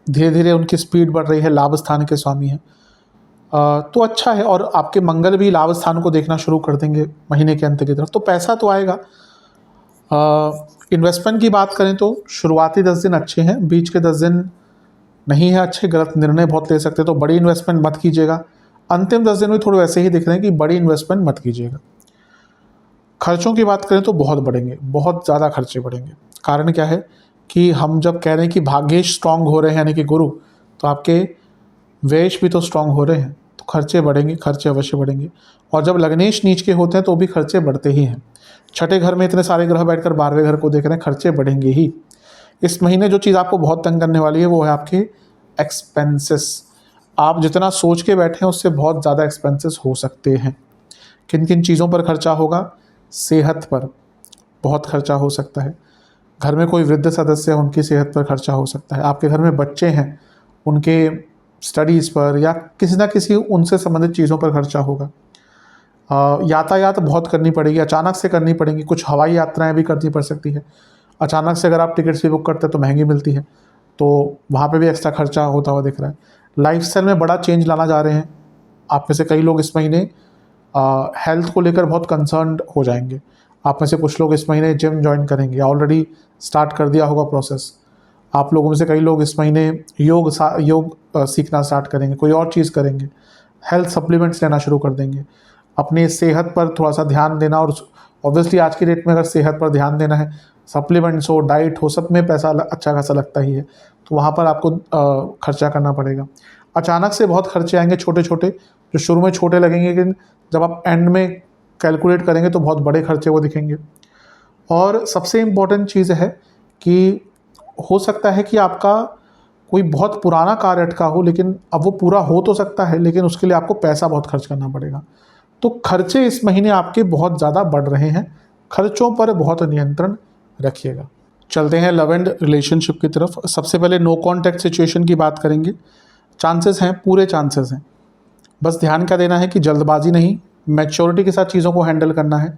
धीरे धीरे उनकी स्पीड बढ़ रही है, लाभ स्थान के स्वामी हैं, तो अच्छा है। और आपके मंगल भी लाभ स्थान को देखना शुरू कर देंगे महीने के अंत की तरफ, तो पैसा तो आएगा। इन्वेस्टमेंट की बात करें तो शुरुआती 10 दिन अच्छे हैं, बीच के 10 दिन नहीं है अच्छे, गलत निर्णय बहुत ले सकते, तो बड़ी इन्वेस्टमेंट मत कीजिएगा। अंतिम 10 दिन भी थोड़े वैसे ही दिख रहे हैं कि बड़ी इन्वेस्टमेंट मत कीजिएगा। खर्चों की बात करें तो बहुत बढ़ेंगे, बहुत ज़्यादा खर्चे बढ़ेंगे। कारण क्या है कि हम जब कह रहे हैं कि भाग्येश स्ट्रांग हो रहे हैं यानी कि गुरु, तो आपके व्यय भी तो स्ट्रांग हो रहे हैं, तो खर्चे बढ़ेंगे, खर्चे अवश्य बढ़ेंगे। और जब लग्नेश नीच के होते हैं तो भी खर्चे बढ़ते ही हैं। छठे घर में इतने सारे ग्रह बैठकर 12वें घर को देख रहे हैं, खर्चे बढ़ेंगे ही। इस महीने जो चीज़ आपको बहुत तंग करने वाली है वो है आपके एक्सपेंसेस। आप जितना सोच के बैठे हैं उससे बहुत ज़्यादा एक्सपेंसेस हो सकते हैं। किन किन चीज़ों पर खर्चा होगा? सेहत पर बहुत खर्चा हो सकता है। घर में कोई वृद्ध सदस्य है, उनकी सेहत पर खर्चा हो सकता है। आपके घर में बच्चे हैं, उनके स्टडीज़ पर या किसी ना किसी उनसे संबंधित चीज़ों पर खर्चा होगा। यातायात बहुत करनी पड़ेगी, अचानक से करनी पड़ेंगी। कुछ हवाई यात्राएं भी करनी पड़ सकती है। अचानक से अगर आप टिकट्स भी बुक करते हैं तो महंगी मिलती है, तो वहाँ पे भी एक्स्ट्रा खर्चा होता हुआ दिख रहा है। लाइफस्टाइल में बड़ा चेंज लाना जा रहे हैं। आप में से कई लोग इस महीने हेल्थ को लेकर बहुत कंसर्न्ड हो जाएंगे। आप में से कुछ लोग इस महीने जिम ज्वाइन करेंगे, ऑलरेडी स्टार्ट कर दिया होगा प्रोसेस। आप लोगों में से कई लोग इस महीने योग सीखना स्टार्ट करेंगे, कोई और चीज़ करेंगे, हेल्थ सप्लीमेंट्स लेना शुरू कर देंगे। अपनी सेहत पर थोड़ा सा ध्यान देना, और ऑब्वियसली आज की डेट में अगर सेहत पर ध्यान देना है, सप्लीमेंट्स हो, डाइट हो, सब में पैसा अच्छा खासा लगता ही है, तो वहाँ पर आपको खर्चा करना पड़ेगा। अचानक से बहुत खर्चे आएंगे छोटे छोटे, जो शुरू में छोटे लगेंगे लेकिन जब आप एंड में कैलकुलेट करेंगे तो बहुत बड़े खर्चे वो दिखेंगे। और सबसे इम्पॉर्टेंट चीज़ है कि हो सकता है कि आपका कोई बहुत पुराना कार्य अटका हो, लेकिन अब वो पूरा हो तो सकता है, लेकिन उसके लिए आपको पैसा बहुत खर्च करना पड़ेगा। तो खर्चे इस महीने आपके बहुत ज़्यादा बढ़ रहे हैं, खर्चों पर बहुत नियंत्रण रखिएगा। चलते हैं लव एंड रिलेशनशिप की तरफ। सबसे पहले नो कॉन्टैक्ट सिचुएशन की बात करेंगे। चांसेस हैं, पूरे चांसेस हैं। बस ध्यान क्या देना है कि जल्दबाजी नहीं, मैच्योरिटी के साथ चीज़ों को हैंडल करना है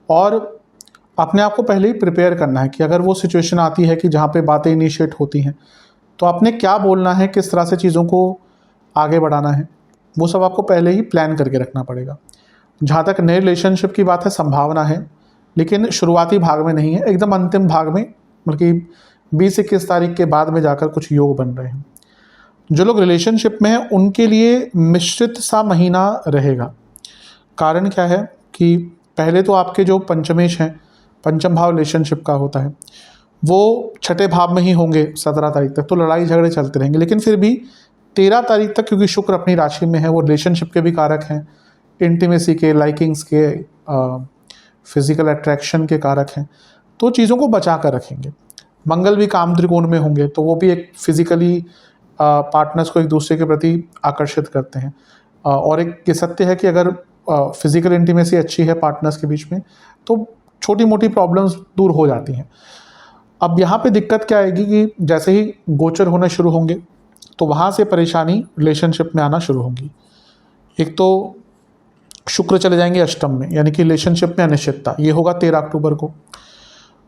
और अपने आप को पहले ही प्रिपेयर करना है कि अगर वो सिचुएशन आती है कि जहाँ पे बातें इनिशिएट होती हैं, तो आपने क्या बोलना है, किस तरह से चीज़ों को आगे बढ़ाना है, वो सब आपको पहले ही प्लान करके रखना पड़ेगा। जहाँ तक नए रिलेशनशिप की बात है, संभावना है, लेकिन शुरुआती भाग में नहीं है, एकदम अंतिम भाग में, बल्कि 20-21 तारीख के बाद में जाकर कुछ योग बन रहे हैं। जो लोग रिलेशनशिप में हैं उनके लिए मिश्रित सा महीना रहेगा। कारण क्या है कि पहले तो आपके जो पंचमेश हैं, पंचम भाव रिलेशनशिप का होता है, वो छठे भाव में ही होंगे 17 तारीख तक, तो लड़ाई झगड़े चलते रहेंगे। लेकिन फिर भी 13 तारीख तक, क्योंकि शुक्र अपनी राशि में है, वो रिलेशनशिप के भी कारक हैं, इंटीमेसी के, लाइकिंग्स के, फिजिकल अट्रैक्शन के कारक हैं, तो चीज़ों को बचा कर रखेंगे। मंगल भी काम त्रिकोण में होंगे, तो वो भी एक फिजिकली पार्टनर्स को एक दूसरे के प्रति आकर्षित करते हैं। और एक ये सत्य है कि अगर फिजिकल इंटीमेसी अच्छी है पार्टनर्स के बीच में, तो छोटी मोटी प्रॉब्लम्स दूर हो जाती हैं। अब यहाँ पे दिक्कत क्या आएगी कि जैसे ही गोचर होने शुरू होंगे, तो वहाँ से परेशानी रिलेशनशिप में आना शुरू होगी। एक तो शुक्र चले जाएंगे अष्टम में, यानी कि रिलेशनशिप में अनिश्चितता, ये होगा 13 अक्टूबर को।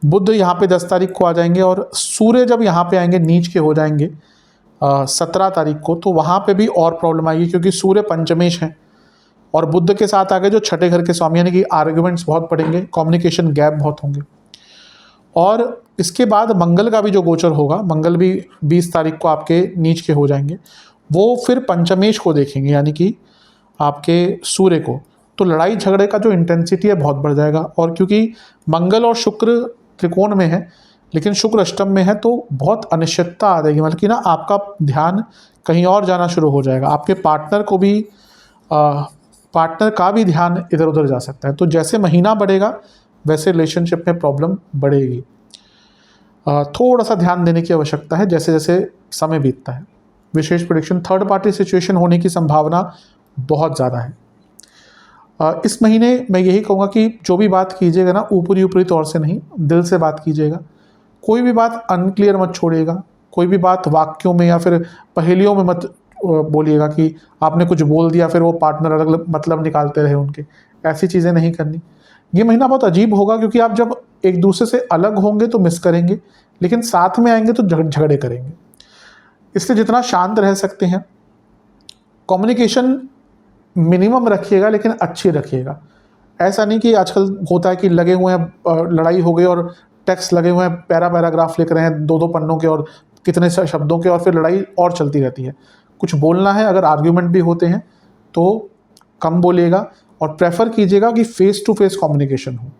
बुध यहाँ पे 10 तारीख को आ जाएंगे, और सूर्य जब यहाँ पे आएंगे नीच के हो जाएंगे 17 तारीख को, तो वहाँ पे भी और प्रॉब्लम आएगी, क्योंकि सूर्य पंचमेश हैं और बुध के साथ आगे जो छठे घर के स्वामी, यानी कि आर्ग्यूमेंट्स बहुत पड़ेंगे, कम्युनिकेशन गैप बहुत होंगे। और इसके बाद मंगल का भी जो गोचर होगा, मंगल भी 20 तारीख को आपके नीच के हो जाएंगे, वो फिर पंचमेश को देखेंगे, यानी कि आपके सूर्य को। तो लड़ाई झगड़े का जो इंटेंसिटी है बहुत बढ़ जाएगा। और क्योंकि मंगल और शुक्र त्रिकोण में है, लेकिन शुक्र अष्टम में है, तो बहुत अनिश्चितता आ जाएगी। मतलब कि ना आपका ध्यान कहीं और जाना शुरू हो जाएगा, आपके पार्टनर का भी ध्यान इधर उधर जा सकता है। तो जैसे महीना बढ़ेगा वैसे रिलेशनशिप में प्रॉब्लम बढ़ेगी। थोड़ा सा ध्यान देने की आवश्यकता है जैसे जैसे समय बीतता है। विशेष प्रेडिक्शन, थर्ड पार्टी सिचुएशन होने की संभावना बहुत ज़्यादा है। इस महीने मैं यही कहूँगा कि जो भी बात कीजिएगा ना, ऊपरी ऊपरी तौर से नहीं, दिल से बात कीजिएगा। कोई भी बात अनक्लियर मत छोड़िएगा, कोई भी बात वाक्यों में या फिर पहेलियों में मत बोलिएगा कि आपने कुछ बोल दिया फिर वो पार्टनर अलग अलग मतलब निकालते रहे उनके, ऐसी चीज़ें नहीं करनी। ये महीना बहुत अजीब होगा, क्योंकि आप जब एक दूसरे से अलग होंगे तो मिस करेंगे, लेकिन साथ में आएंगे तो झगड़े करेंगे। इसलिए जितना शांत रह सकते हैं, कम्युनिकेशन मिनिमम रखिएगा, लेकिन अच्छी रखिएगा। ऐसा नहीं कि आजकल होता है कि लगे हुए हैं, लड़ाई हो गई और टेक्स्ट लगे हुए हैं, पैराग्राफ लिख रहे हैं 2-2 पन्नों के और कितने शब्दों के, और फिर लड़ाई और चलती रहती है। कुछ बोलना है, अगर आर्ग्यूमेंट भी होते हैं तो कम बोलिएगा, और प्रेफर कीजिएगा कि फेस टू फेस कम्युनिकेशन हो।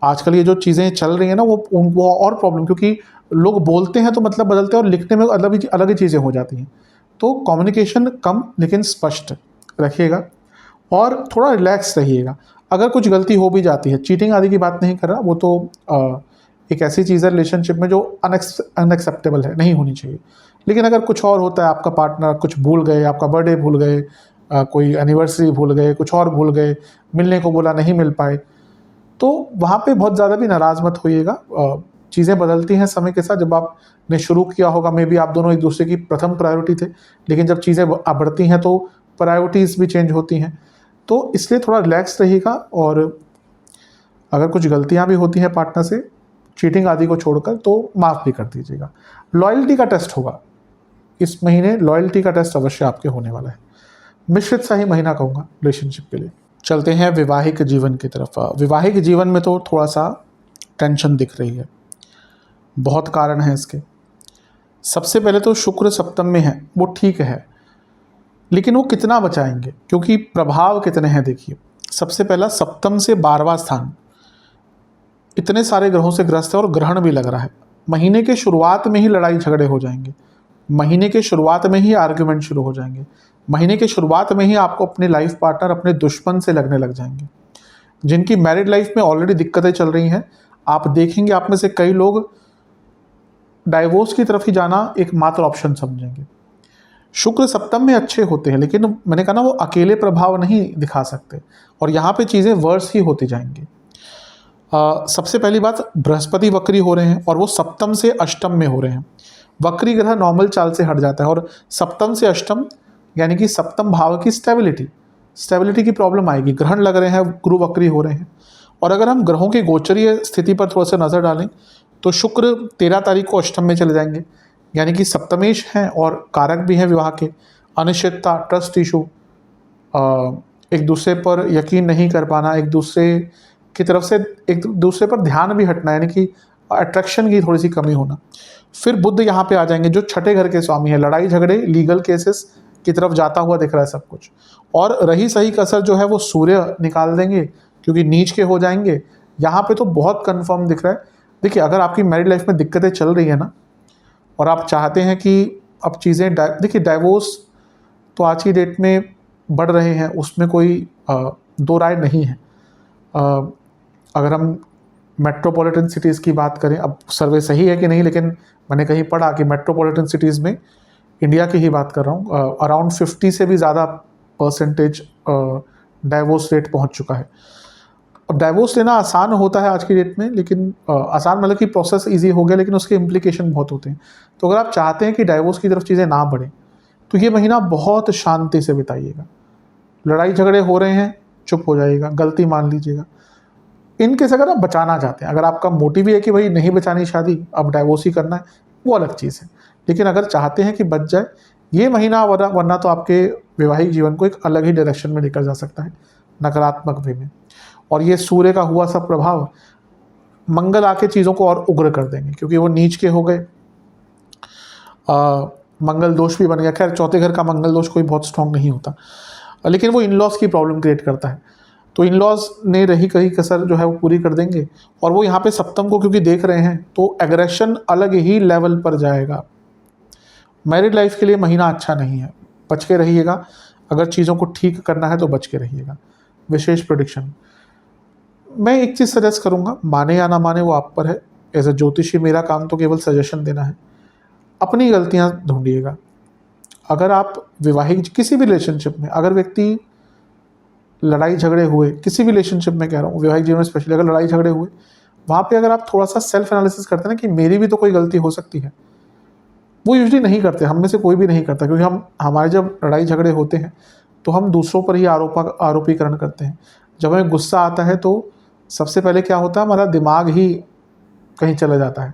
आजकल ये जो चीज़ें चल रही हैं ना, वो और प्रॉब्लम, क्योंकि लोग बोलते हैं तो मतलब बदलते हैं और लिखने में अलग ही चीज़ें हो जाती हैं। तो कम्युनिकेशन कम लेकिन स्पष्ट रखिएगा, और थोड़ा रिलैक्स रहिएगा। अगर कुछ गलती हो भी जाती है, चीटिंग आदि की बात नहीं कर रहा, वो तो एक ऐसी चीज़ है रिलेशनशिप में जो अनएक्सेप्टेबल है, नहीं होनी चाहिए। लेकिन अगर कुछ और होता है, आपका पार्टनर कुछ भूल गए, आपका बर्थडे भूल गए, कोई एनिवर्सरी भूल गए, कुछ और भूल गए, मिलने को बोला नहीं मिल पाए, तो वहाँ पे बहुत ज़्यादा भी नाराज़ मत होइएगा। चीज़ें बदलती हैं समय के साथ। जब आपने शुरू किया होगा, मे बी आप दोनों एक दूसरे की प्रथम प्रायोरिटी थे, लेकिन जब चीज़ें बढ़ती हैं तो प्रायोरिटीज़ भी चेंज होती हैं। तो इसलिए थोड़ा रिलैक्स रहिएगा, और अगर कुछ गलतियाँ भी होती हैं पार्टनर से, चीटिंग आदि को छोड़कर, तो माफ़ भी कर दीजिएगा। लॉयल्टी का टेस्ट होगा इस महीने, लॉयल्टी का टेस्ट अवश्य आपके होने वाला है। मिश्रित सा ही महीना कहूँगा रिलेशनशिप के लिए। चलते हैं वैवाहिक जीवन की तरफ। वैवाहिक जीवन में तो थोड़ा सा टेंशन दिख रही है, बहुत कारण है इसके। सबसे पहले तो शुक्र सप्तम में है, वो ठीक है, लेकिन वो कितना बचाएंगे, क्योंकि प्रभाव कितने हैं देखिए। सबसे पहला, सप्तम से 12वां स्थान इतने सारे ग्रहों से ग्रस्त है, और ग्रहण भी लग रहा है। महीने के शुरुआत में ही लड़ाई झगड़े हो जाएंगे, महीने के शुरुआत में ही आर्ग्यूमेंट शुरू हो जाएंगे, महीने के शुरुआत में ही आपको अपने लाइफ पार्टनर अपने दुश्मन से लगने लग जाएंगे। जिनकी मैरिड लाइफ में ऑलरेडी दिक्कतें चल रही हैं, आप देखेंगे आप में से कई लोग डाइवोर्स की तरफ ही जाना एकमात्र ऑप्शन समझेंगे। शुक्र सप्तम में अच्छे होते हैं, लेकिन मैंने कहा ना, वो अकेले प्रभाव नहीं दिखा सकते, और यहाँ पे चीज़ें वर्स ही होती जाएंगी। सबसे पहली बात, बृहस्पति वक्री हो रहे हैं, और वो सप्तम से अष्टम में हो रहे हैं। वक्री ग्रह नॉर्मल चाल से हट जाता है, और सप्तम से अष्टम यानी कि सप्तम भाव की स्टेबिलिटी की प्रॉब्लम आएगी। ग्रहण लग रहे हैं, गुरु वक्री हो रहे हैं। और अगर हम ग्रहों की गोचरीय स्थिति पर थोड़ा सा नज़र डालें, तो शुक्र 13 तारीख को अष्टम में चले जाएंगे, यानी कि सप्तमेश हैं और कारक भी हैं विवाह के। अनिश्चितता, ट्रस्ट इशू, एक दूसरे पर यकीन नहीं कर पाना, एक दूसरे की तरफ से एक दूसरे पर ध्यान भी हटना, यानी कि अट्रैक्शन की थोड़ी सी कमी होना। फिर बुध यहाँ पे आ जाएंगे जो छठे घर के स्वामी है, लड़ाई झगड़े लीगल केसेस की तरफ जाता हुआ दिख रहा है सब कुछ। और रही सही कसर जो है वो सूर्य निकाल देंगे क्योंकि नीच के हो जाएंगे। यहाँ पे तो बहुत कंफर्म दिख रहा है। देखिए अगर आपकी मैरिड लाइफ में दिक्कतें चल रही है ना और आप चाहते हैं कि अब चीज़ें देखिए डाइवोर्स तो आज की डेट में बढ़ रहे हैं, उसमें कोई दो राय नहीं है। अगर हम मेट्रोपॉलिटन सिटीज़ की बात करें, अब सर्वे सही है कि नहीं, लेकिन मैंने कहीं पढ़ा कि मेट्रोपॉलिटन सिटीज़ में, इंडिया की ही बात कर रहा हूँ, अराउंड 50 से भी ज़्यादा परसेंटेज डाइवोर्स रेट पहुँच चुका है। अब डाइवोर्स लेना आसान होता है आज की डेट में, लेकिन आसान मतलब कि प्रोसेस इजी हो गया, लेकिन उसके इम्प्लीकेशन बहुत होते हैं। तो अगर आप चाहते हैं कि डाइवोर्स की तरफ चीज़ें ना बढ़ें तो ये महीना बहुत शांति से बिताइएगा। लड़ाई झगड़े हो रहे हैं, चुप हो जाइएगा, गलती मान लीजिएगा। इनकेस अगर आप बचाना चाहते हैं, अगर आपका मोटिव है कि भाई नहीं बचानी शादी, अब डाइवोर्स ही करना है, वो अलग चीज़ है। लेकिन अगर चाहते हैं कि बच जाए ये महीना, वरना तो आपके वैवाहिक जीवन को एक अलग ही डायरेक्शन में लेकर जा सकता है, नकारात्मक वे में। और ये सूर्य का हुआ सब प्रभाव मंगल आके चीज़ों को और उग्र कर देंगे क्योंकि वो नीच के हो गए। मंगल दोष भी बन गया। खैर चौथे घर का मंगल दोष कोई बहुत स्ट्रॉन्ग नहीं होता, लेकिन वो इनलॉज की प्रॉब्लम क्रिएट करता है। तो इनलॉज ने रही कहीं कसर जो है वो पूरी कर देंगे। और वो यहाँ पे सप्तम को क्योंकि देख रहे हैं तो एग्रेशन अलग ही लेवल पर जाएगा। मैरिड लाइफ के लिए महीना अच्छा नहीं है, बच के रहिएगा। अगर चीज़ों को ठीक करना है तो बच के रहिएगा। विशेष प्रेडिक्शन मैं एक चीज़ सजेस्ट करूँगा, माने या ना माने वो आप पर है। एज अ ज्योतिषी मेरा काम तो केवल सजेशन देना है। अपनी गलतियाँ ढूंढिएगा। अगर आप विवाहिक किसी भी रिलेशनशिप में, अगर व्यक्ति लड़ाई झगड़े हुए, किसी भी रिलेशनशिप में कह रहा हूँ, वैवाहिक जीवन में स्पेशली अगर लड़ाई झगड़े हुए, वहाँ पे अगर आप थोड़ा सा सेल्फ एनालिसिस करते हैं ना कि मेरी भी तो कोई गलती हो सकती है, वो यूजली नहीं करते, हम में से कोई भी नहीं करता। क्योंकि हमारे जब लड़ाई झगड़े होते हैं तो हम दूसरों पर ही आरोपीकरण करते हैं। जब हमें गुस्सा आता है तो सबसे पहले क्या होता है, हमारा दिमाग ही कहीं चला जाता है।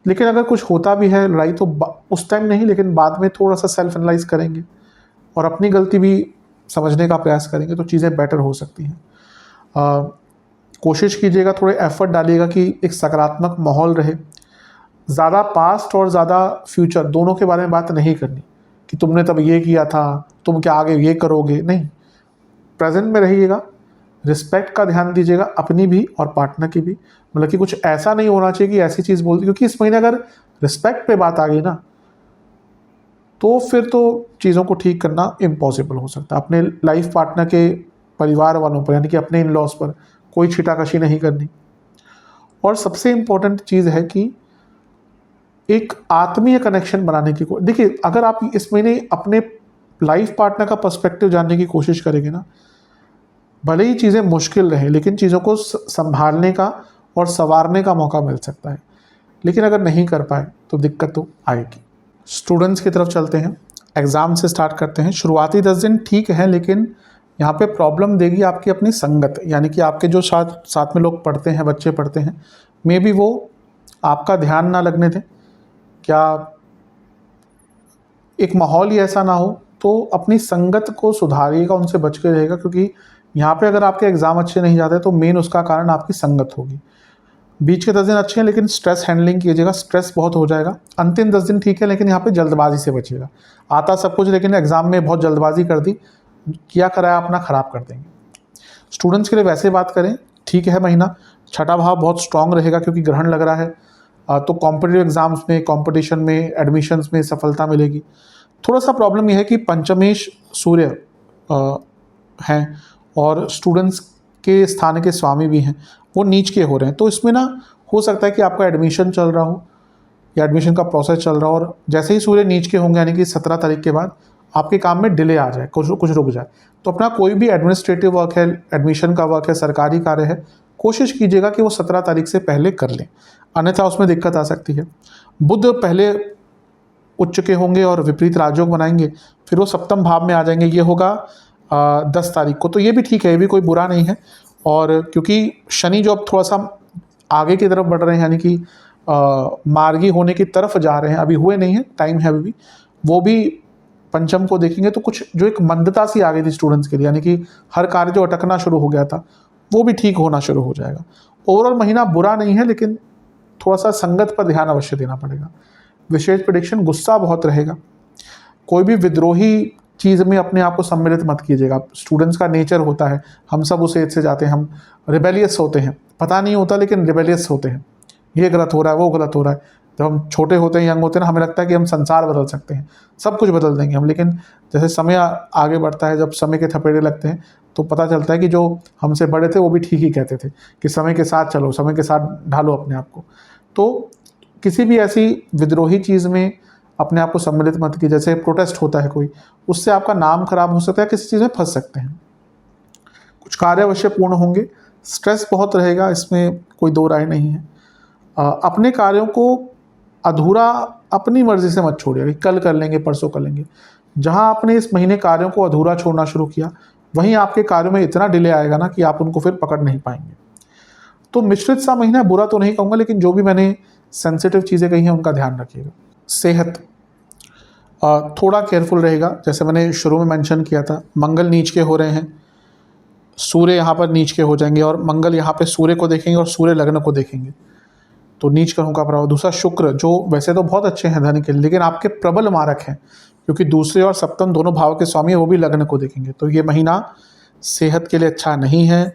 लेकिन अगर कुछ होता भी है लड़ाई तो उस टाइम नहीं, लेकिन बाद में थोड़ा सा सेल्फ एनालाइज करेंगे और अपनी गलती भी समझने का प्रयास करेंगे तो चीज़ें बेटर हो सकती हैं। कोशिश कीजिएगा, थोड़े एफर्ट डालिएगा कि एक सकारात्मक माहौल रहे। ज़्यादा पास्ट और ज़्यादा फ्यूचर दोनों के बारे में बात नहीं करनी कि तुमने तब ये किया था, तुम क्या आगे ये करोगे, नहीं। प्रेजेंट में रहिएगा, रिस्पेक्ट का ध्यान दीजिएगा, अपनी भी और पार्टनर की भी। मतलब कि कुछ ऐसा नहीं होना चाहिए कि ऐसी चीज़ बोल दी, क्योंकि इस महीने अगर रिस्पेक्ट पे बात आ गई ना तो फिर तो चीज़ों को ठीक करना इम्पॉसिबल हो सकता है। अपने लाइफ पार्टनर के परिवार वालों पर, यानी कि अपने इन लॉज पर कोई छीटाकशी नहीं करनी। और सबसे इम्पोर्टेंट चीज़ है कि एक आत्मीय कनेक्शन बनाने की देखिए, अगर आप इस महीने अपने लाइफ पार्टनर का पर्सपेक्टिव जानने की कोशिश करेंगे ना, भले ही चीज़ें मुश्किल रहे लेकिन चीज़ों को संभालने का और संवारने का मौका मिल सकता है। लेकिन अगर नहीं कर पाए तो दिक्कत तो आएगी। स्टूडेंट्स की तरफ चलते हैं, एग्ज़ाम से स्टार्ट करते हैं। शुरुआती 10 दिन ठीक है, लेकिन यहाँ पे प्रॉब्लम देगी आपकी अपनी संगत, यानी कि आपके जो साथ में लोग पढ़ते हैं, बच्चे पढ़ते हैं, मे बी वो आपका ध्यान ना लगने दें, क्या एक माहौल ही ऐसा ना हो। तो अपनी संगत को सुधारिएगा, उनसे बच के रहेगा, क्योंकि यहाँ पे अगर आपके एग्ज़ाम अच्छे नहीं जाते तो मेन उसका कारण आपकी संगत होगी। बीच के 10 दिन अच्छे हैं लेकिन स्ट्रेस हैंडलिंग कीजिएगा, स्ट्रेस बहुत हो जाएगा। अंतिम 10 दिन ठीक है, लेकिन यहाँ पे जल्दबाजी से बचिएगा। आता सब कुछ, लेकिन एग्ज़ाम में बहुत जल्दबाजी कर दी, क्या कराया अपना ख़राब कर देंगे। स्टूडेंट्स के लिए वैसे बात करें ठीक है महीना। छठा भाव बहुत स्ट्रॉन्ग रहेगा क्योंकि ग्रहण लग रहा है, तो कॉम्पिटिटिव एग्ज़ाम्स में, कॉम्पिटिशन में, एडमिशन्स में सफलता मिलेगी। थोड़ा सा प्रॉब्लम यह है कि पंचमेश सूर्य हैं और स्टूडेंट्स के स्थान के स्वामी भी हैं, वो नीच के हो रहे हैं। तो इसमें ना हो सकता है कि आपका एडमिशन चल रहा हो या एडमिशन का प्रोसेस चल रहा हो और जैसे ही सूर्य नीच के होंगे, यानी कि 17 तारीख के बाद आपके काम में डिले आ जाए, कुछ रुक जाए। तो अपना कोई भी एडमिनिस्ट्रेटिव वर्क है, एडमिशन का वर्क है, सरकारी कार्य है, कोशिश कीजिएगा कि वो 17 तारीख से पहले कर लें, अन्यथा उसमें दिक्कत आ सकती है। बुध पहले उच्च के होंगे और विपरीत राजयोग बनाएंगे, फिर वो सप्तम भाव में आ जाएंगे, ये होगा 10 तारीख को। तो ये भी ठीक है, ये भी कोई बुरा नहीं है। और क्योंकि शनि जो अब थोड़ा सा आगे की तरफ बढ़ रहे हैं, यानी कि मार्गी होने की तरफ जा रहे हैं, अभी हुए नहीं हैं, टाइम है अभी भी, वो भी पंचम को देखेंगे तो कुछ जो एक मंदता सी आ गई थी स्टूडेंट्स के लिए, यानी कि हर कार्य जो अटकना शुरू हो गया था वो भी ठीक होना शुरू हो जाएगा। ओवरऑल महीना बुरा नहीं है, लेकिन थोड़ा सा संगत पर ध्यान अवश्य देना पड़ेगा। विशेष प्रेडिक्शन, गुस्सा बहुत रहेगा। कोई भी विद्रोही चीज़ में अपने आप को सम्मिलित मत कीजिएगा। स्टूडेंट्स का नेचर होता है, हम सब उस एज से जाते हैं, हम रिबेलियस होते हैं, पता नहीं होता लेकिन रिबेलियस होते हैं, ये गलत हो रहा है, वो गलत हो रहा है। जब हम छोटे होते हैं, यंग होते हैं ना, हमें लगता है कि हम संसार बदल सकते हैं, सब कुछ बदल देंगे हम, लेकिन जैसे समय आगे बढ़ता है, जब समय के थपेड़े लगते हैं तो पता चलता है कि जो हमसे बड़े थे वो भी ठीक ही कहते थे कि समय के साथ चलो, समय के साथ ढालो अपने आप को। तो किसी भी ऐसी विद्रोही चीज़ में अपने आप को सम्मिलित मत कीजिए। जैसे प्रोटेस्ट होता है कोई, उससे आपका नाम खराब हो सकता है, किसी चीज़ में फंस सकते हैं। कुछ कार्य अवश्य पूर्ण होंगे, स्ट्रेस बहुत रहेगा, इसमें कोई दो राय नहीं है। अपने कार्यों को अधूरा अपनी मर्जी से मत छोड़िए, कल कर लेंगे, परसों कर लेंगे। जहां आपने इस महीने कार्यों को अधूरा छोड़ना शुरू किया, वहीं आपके कार्यों में इतना डिले आएगा ना कि आप उनको फिर पकड़ नहीं पाएंगे। तो मिश्रित सा महीना, बुरा तो नहीं कहूँगा, लेकिन जो भी मैंने सेंसिटिव चीज़ें कही हैं उनका ध्यान रखिएगा। सेहत थोड़ा केयरफुल रहेगा। जैसे मैंने शुरू में मेंशन किया था, मंगल नीच के हो रहे हैं, सूर्य यहाँ पर नीच के हो जाएंगे, और मंगल यहाँ पे सूर्य को देखेंगे और सूर्य लग्न को देखेंगे, तो नीच ग्रहों का प्रभाव। दूसरा, शुक्र जो वैसे तो बहुत अच्छे हैं धन के लिए, लेकिन आपके प्रबल मारक हैं, क्योंकि दूसरे और सप्तम दोनों भाव के स्वामी है, वो भी लग्न को देखेंगे। तो ये महीना सेहत के लिए अच्छा नहीं है।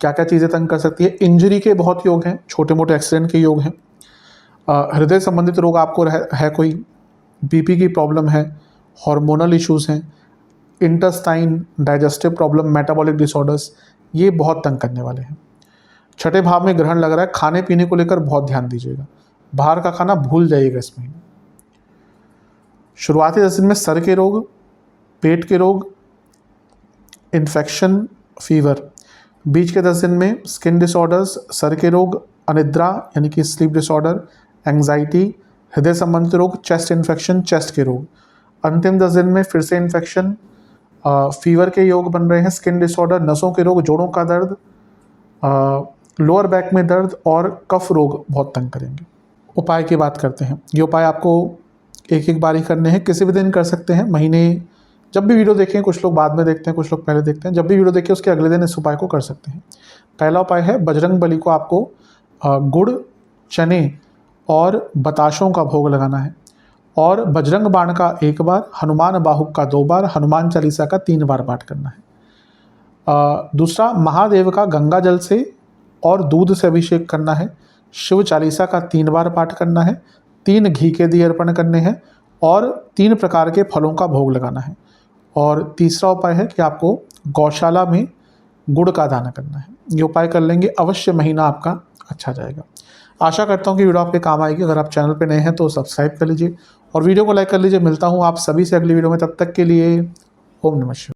क्या क्या चीज़ें तंग कर सकती है? इंजरी के बहुत योग हैं, छोटे मोटे एक्सीडेंट के योग हैं। हृदय संबंधित रोग आपको है कोई, बीपी की प्रॉब्लम है, हार्मोनल इश्यूज़ हैं, intestine, digestive problem, metabolic disorders, ये बहुत तंग करने वाले हैं। छठे भाव में ग्रहण लग रहा है, खाने पीने को लेकर बहुत ध्यान दीजिएगा, बाहर का खाना भूल जाइएगा इस महीने। शुरुआती 10 दिन में सर के रोग, पेट के रोग, इन्फेक्शन, फीवर। बीच के 10 दिन में स्किन डिसऑर्डर्स, सर के रोग, अनिद्रा यानी कि स्लीप डिसऑर्डर, एंग्जाइटी, हृदय संबंधित रोग, चेस्ट इन्फेक्शन, चेस्ट के रोग। अंतिम 10 दिन में फिर से इन्फेक्शन, फीवर के योग बन रहे हैं, स्किन डिसऑर्डर, नसों के रोग, जोड़ों का दर्द, लोअर बैक में दर्द और कफ रोग बहुत तंग करेंगे। उपाय की बात करते हैं। ये उपाय आपको एक एक बारी करने हैं, किसी भी दिन कर सकते हैं। महीने जब भी वीडियो देखें, कुछ लोग बाद में देखते हैं, कुछ लोग पहले देखते हैं, जब भी वीडियो देखें उसके अगले दिन इस उपाय को कर सकते हैं। पहला उपाय है, बजरंग बली को आपको गुड़, चने और बताशों का भोग लगाना है, और बजरंग बाण का 1 बार, हनुमान बाहुक का 2 बार, हनुमान चालीसा का 3 बार पाठ करना है। दूसरा, महादेव का गंगा जल से और दूध से अभिषेक करना है, शिव चालीसा का 3 बार पाठ करना है, 3 घी के दिए अर्पण करने हैं, और 3 प्रकार के फलों का भोग लगाना है। और तीसरा उपाय है कि आपको गौशाला में गुड़ का दान करना है। ये उपाय कर लेंगे, अवश्य महीना आपका अच्छा जाएगा। आशा करता हूँ कि वीडियो आपके काम आएगी। अगर आप चैनल पर नए हैं तो सब्सक्राइब कर लीजिए और वीडियो को लाइक कर लीजिए। मिलता हूँ आप सभी से अगली वीडियो में, तब तक के लिए ओम नमः शिवाय।